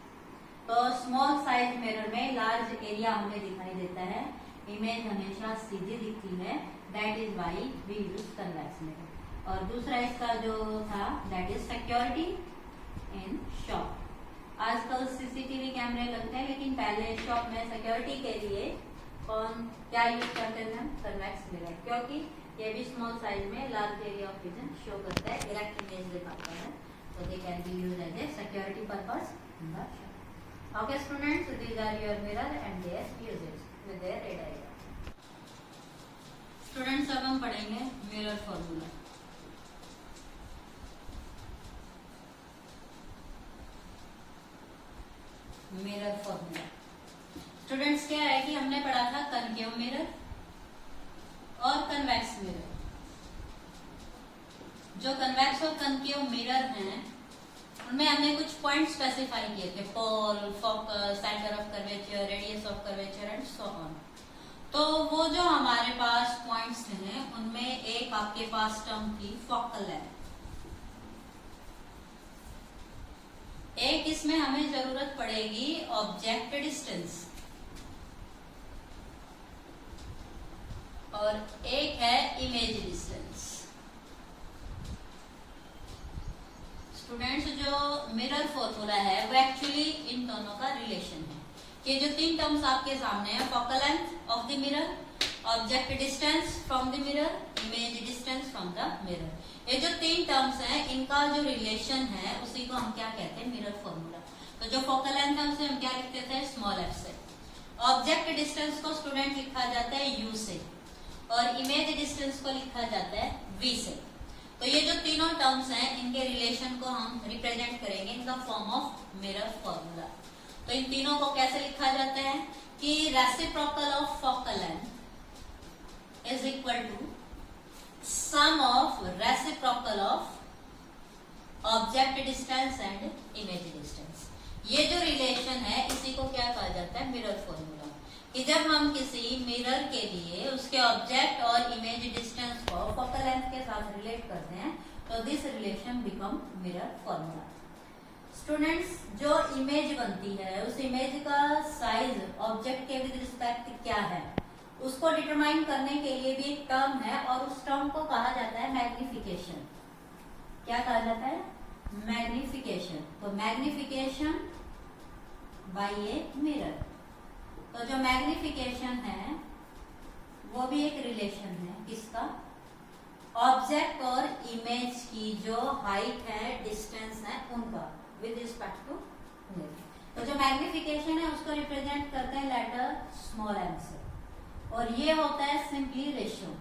तो स्मॉल साइज मिरर में लार्ज एरिया हमें दिखाई देता है, इमेज हमेशा सीधी दिखती है, that is why we use convex mirror. और दूसरा इसका जो था that is security in shop. आजकल सीसीटीवी कैमरे लगते हैं, लेकिन पहले शॉप में सिक्योरिटी के लिए कौन क्या यूज करते थे, कन्वेक्स मिरर, क्योंकि ये भी स्मॉल साइज में large area of vision show करता है, डायरेक्ट इमेज दिखाता है, तो they can be used as a security purpose in the shop. Okay students, these are your mirror and their uses with their red area. Students अब हम पढ़ेंगे mirror formula. Mirror formula students क्या है कि हमने पढ़ा था कनकेव मिरर और कन्वेक्स मिरर। जो कन्वेक्स और कनकेव मिरर हैं उनमें हमने कुछ पॉइंट स्पेसिफाई किए थे, pole, focus, centre of curvature, radius of curvature and so on. तो वो जो हमारे पास पॉइंट्स हैं उनमें एक आपके पास टर्म थी फोकल लेंथ, एक इसमें हमें जरूरत पड़ेगी ऑब्जेक्ट डिस्टेंस, और एक है इमेज डिस्टेंस। स्टूडेंट्स जो मिरर फॉर्मूला है वो एक्चुअली इन दोनों का रिलेशन है कि जो 3 टर्म्स आपके सामने है, focal length of the mirror, object distance from the mirror, image distance from the mirror, ये जो 3 टर्म्स हैं इनका जो रिलेशन है उसी को हम क्या कहते हैं, मिरर फॉर्मूला। तो जो फोकल लेंथ है उसे हम क्या लिखते थे, स्मॉल एफ से। ऑब्जेक्ट डिस्टेंस को स्टूडेंट लिखा जाता है यू से, और इमेज डिस्टेंस को लिखा जाता है वी से। तो ये जो तीनों टर्म्स हैं इनके रिलेशन को हम रिप्रेजेंट करेंगे in the form of mirror formula. तो इन तीनों को कैसे लिखा जाता है कि reciprocal of focal length is equal to sum of reciprocal of object distance and image distance. ये जो रिलेशन है इसी को क्या कहा जाता है, मिरर फॉर्मूला। कि जब हम किसी मिरर के लिए उसके ऑब्जेक्ट और इमेज डिस्टेंस को फोकल लेंथ के साथ रिलेट करते हैं तो this relation become mirror formula. Students जो इमेज बनती है उस इमेज का साइज ऑब्जेक्ट के विद रिस्पेक्ट क्या है उसको डिटरमाइन करने के लिए भी एक टर्म है, और उस टर्म को कहा जाता है मैग्निफिकेशन। क्या कहा जाता है, मैग्निफिकेशन। तो मैग्निफिकेशन बाय ए मिरर। तो जो मैग्निफिकेशन है वो भी एक रिलेशन है किसका, ऑब्जेक्ट और इमेज की जो हाइट है, डिस्टेंस है, उनका विद रिस्पेक्ट टू मिरर। तो जो मैग्निफिकेशन है उसको रिप्रेजेंट करते हैं लेटर स्मॉल एम से, और ये होता है simply ratio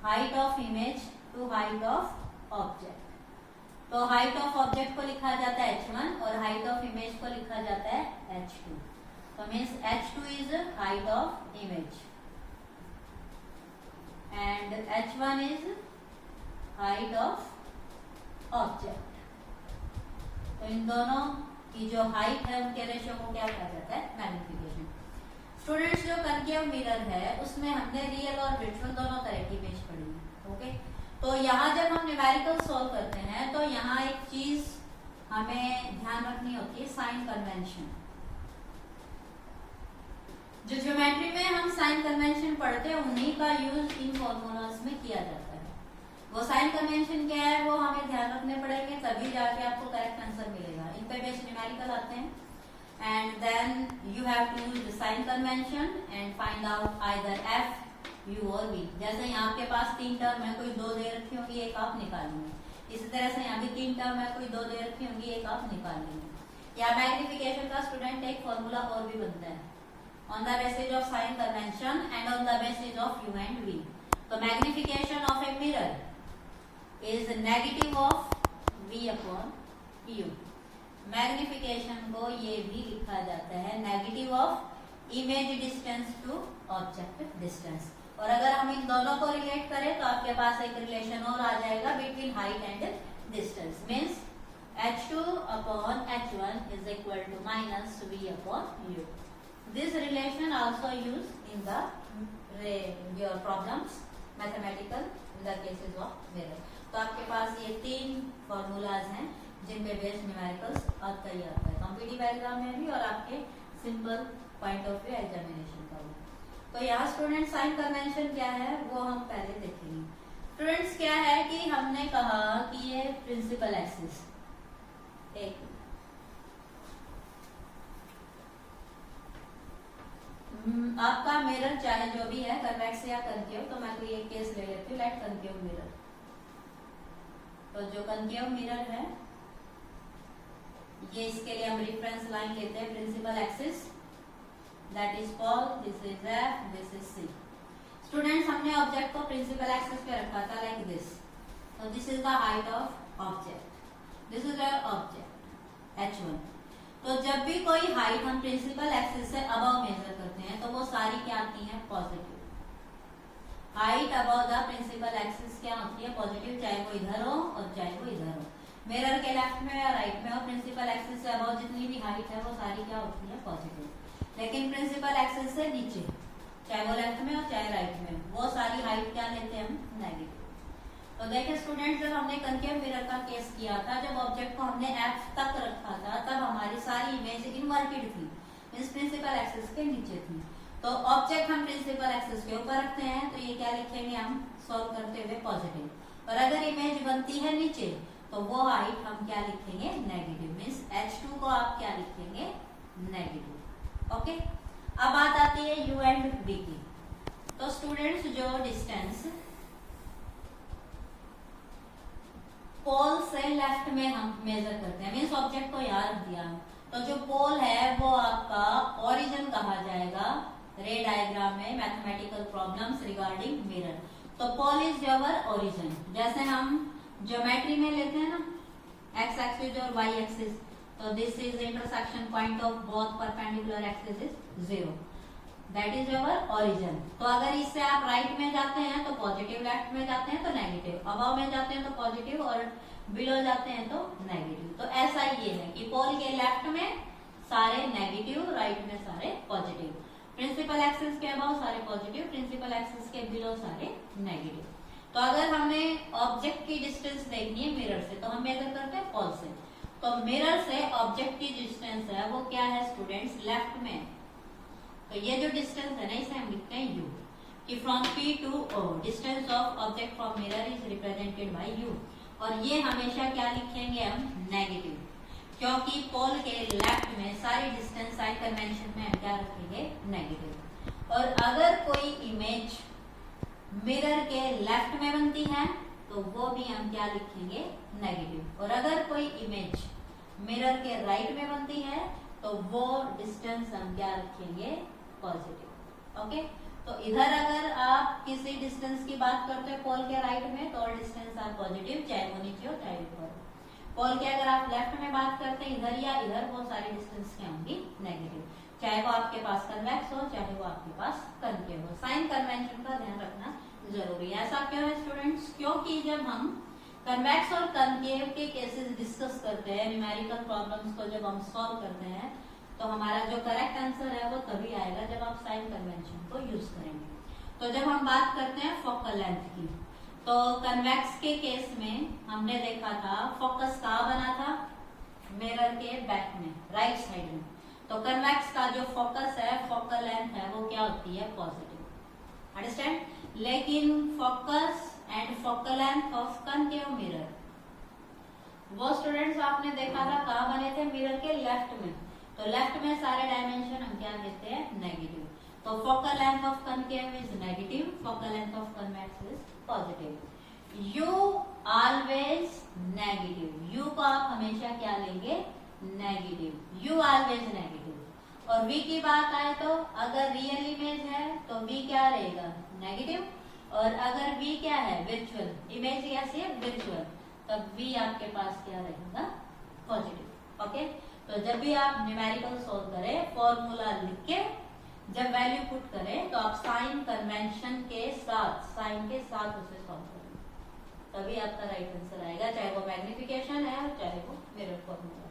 height of image to height of object. तो हाइट ऑफ ऑब्जेक्ट को लिखा जाता है h1 और हाइट ऑफ इमेज को लिखा जाता है h2। So means h2 is height of image and h1 is height of object। तो इन दोनों की जो हाइट है उनके रेशियो को क्या कहा जाता है, मैग्निफिकेशन। स्टूडेंट्स जो कनकेव मिरर है उसमें हमने रियल और वर्चुअल दोनों तरह की इमेज पढ़ी है। ओके, तो यहाँ जब हम न्यूमेरिकल सॉल्व करते हैं तो यहाँ एक चीज हमें ध्यान रखनी होती है, साइन कन्वेंशन। जो ज्योमेट्री में हम साइन कन्वेंशन पढ़ते हैं उन्हीं का यूज इन फॉर्मूलाज में किया जाता है। वो साइन कन्वेंशन क्या है वो हमें ध्यान रखने पड़ेंगे, तभी जाके आपको करेक्ट आंसर मिलेगा। इन पे बेस्ड न्यूमेरिकल आते हैं and then you have to use the sign convention and find out either F, U और वी। जैसे यहाँ आपके पास 3 टर्म है, कोई 2 दे रखी होगी, एक आप निकालेंगे। इसी तरह से यहाँ भी 3 टर्म है, कोई 2 दे रखी होंगी, एक आप निकाल लेंगे। या मैग्निफिकेशन का स्टूडेंट एक फॉर्मूला और भी बनता है on the basis of sign convention and on the basis of u and v. So magnification of a mirror is negative of v upon u. Magnification को ये भी लिखा जाता है negative of image distance to object distance. और अगर हम इन दोनों को रिलेट करें तो आपके पास एक रिलेशन और आ जाएगा between height and distance. Means h2 upon h1 is equal to minus v upon u. This relation also used in the your problems mathematical in the cases of mirror. तो आपके पास ये 3 फॉर्मूलाज हैं जिन पे बेस्ड न्यूमेरिकल्स आता ही आता है, कॉम्पिटिटिव एग्जाम में भी और आपके simple point of view examination का भी। तो यहाँ स्टूडेंट साइन कन्वेंशन क्या है वो हम पहले देखेंगे। स्टूडेंट्स क्या है कि हमने कहा कि ये प्रिंसिपल एक्सिस, एक आपका मिरर चाहे जो भी है कन्वेक्स या कनकेव, तो मैं कोई एक केस ले लेती हूँ, लेट कनकेव मिरर। तो जो कनकेव मिरर है ये, इसके लिए हम रेफरेंस लाइन लेते हैं principal axis, that is pole, this is F, this is C. Students हमने ऑब्जेक्ट को प्रिंसिपल एक्सिस पे रखा था लाइक दिस। तो this is the height of object, this is your object h1। तो जब भी कोई हाइट हम प्रिंसिपल एक्सिस से अबव मेजर करते हैं तो वो सारी क्या आती है, positive. Height above the principal axis क्या होती है, पॉजिटिव, चाहे वो इधर हो और चाहे वो इधर हो। मिरर के लेफ्ट में या राइट में हो, प्रिंसिपल एक्सिस से अबव जितनी भी हाइट है वो सारी क्या होती है, पॉजिटिव। लेकिन प्रिंसिपल एक्सिस से नीचे, चाहे वो लेफ्ट में हो चाहे राइट में, वो सारी हाइट क्या लेते हैं हम, नेगेटिव। तो देखिए स्टूडेंट, जब हमने कनकेव मिरर का केस किया था, जब ऑब्जेक्ट को हमने एफ तक रखा था तब हमारी सारी इमेज इनवर्टेड थी, मींस प्रिंसिपल एक्सिस के नीचे थी। तो ऑब्जेक्ट हम प्रिंसिपल एक्सिस के ऊपर रखते हैं तो ये क्या लिखेंगे हम, सॉल्व करते हुए पॉजिटिव। और अगर इमेज बनती है नीचे तो वो हाइट हम क्या लिखेंगे, नेगेटिव। मींस h2 को आप क्या लिखेंगे, नेगेटिव। ओके, अब बात आती है u एंड v की। तो स्टूडेंट्स जो डिस्टेंस पोल से लेफ्ट में हम मेजर करते हैं, मीन्स ऑब्जेक्ट को यहाँ रख दिया, तो जो पोल है वो आपका ओरिजिन कहा जाएगा रे डायग्राम में, मैथमेटिकल प्रॉब्लम्स रिगार्डिंग मिरर। तो पोल इज योर ओरिजिन। जैसे हम ज्योमेट्री में लेते हैं ना, एक्स एक्सिस और वाई एक्सिस, तो this is intersection point of both perpendicular axis is 0, that is your origin. तो अगर इससे आप राइट में जाते हैं तो पॉजिटिव, लेफ्ट में जाते हैं तो नेगेटिव, अबव में जाते हैं तो पॉजिटिव और बिलो जाते हैं तो नेगेटिव। तो ऐसा ये है कि पोल के लेफ्ट में सारे नेगेटिव, राइट में सारे पॉजिटिव। प्रिंसिपल एक्सिस के अबव सारे पॉजिटिव, प्रिंसिपल एक्सिस के बिलो सारे नेगेटिव। तो अगर हमें ऑब्जेक्ट की डिस्टेंस देखनी है मिरर से तो हम मेजर करते हैं पोल से। तो मिरर से ऑब्जेक्ट की डिस्टेंस है वो क्या है स्टूडेंट्स, लेफ्ट में। तो ये जो डिस्टेंस है ना इसे हम लिखते हैं u, कि from P to O distance of object from mirror is represented by u। और ये हमेशा क्या लिखेंगे हम, नेगेटिव, क्योंकि पोल के लेफ्ट में सारी डिस्टेंस साइन कन्वेंशन में हम क्या रखेंगे, नेगेटिव। और अगर कोई इमेज मिरर के लेफ्ट में बनती है तो वो भी हम क्या लिखेंगे, नेगेटिव। और अगर कोई इमेज मिरर के राइट में बनती है तो वो डिस्टेंस हम क्या रखेंगे, पॉजिटिव। ओके, तो इधर अगर आप किसी डिस्टेंस की बात करते हो पोल के राइट में तो ऑल डिस्टेंस आर पॉजिटिव, चाहे वो नीचे हो चाहे ऊपर हो। पोल के अगर आप लेफ्ट में बात करते हैं इधर या इधर, वो सारी डिस्टेंस क्या होंगी, नेगेटिव, चाहे वो आपके पास कन्वेक्स हो चाहे वो आपके पास कनकेव हो। साइन कन्वेंशन का ध्यान रखना जरूरी है। ऐसा क्यों है स्टूडेंट्स, क्योंकि जब हम कन्वेक्स और कनकेव के केसेस डिस्कस करते हैं न्यूमेरिकल प्रॉब्लम्स को जब हम सॉल्व करते हैं, तो हमारा जो करेक्ट आंसर है वो तभी आएगा जब आप साइन कन्वेंशन को यूज करेंगे। तो जब हम बात करते हैं फोकल लेंथ की, तो कन्वेक्स के केस में हमने देखा था फोकस कहाँ बना था, मिरर के बैक में, राइट साइड में। तो कन्वेक्स का जो फोकस है, फोकल लेंथ है, वो क्या होती है, पॉजिटिव, अंडरस्टैंड। लेकिन focus and focal length of concave mirror, वो स्टूडेंट्स आपने देखा था कहाँ बने थे, मिरर के लेफ्ट में। तो लेफ्ट में सारे डायमेंशन हम क्या लेते हैं, नेगेटिव। तो focal length of concave is negative, focal length of convex is positive. You always negative, you को आप हमेशा क्या लेंगे, नेगेटिव, यू ऑलवेज नेगेटिव। और वी की बात आए तो अगर रियल इमेज है तो वी क्या रहेगा, नेगेटिव। और अगर वी क्या है, वर्चुअल इमेज, कैसी है, वर्चुअल, तब वी आपके पास क्या रहेगा, पॉजिटिव। ओके, तो जब भी आप न्यूमेरिकल सोल्व करें, फॉर्मूला लिख के जब वैल्यू पुट करें, तो आप साइन कन्वेंशन के साथ, साइन के साथ उसे सॉल्व करें, तभी आपका राइट आंसर आएगा, चाहे वो मैग्निफिकेशन है और चाहे वो मिरर फॉर्मूला।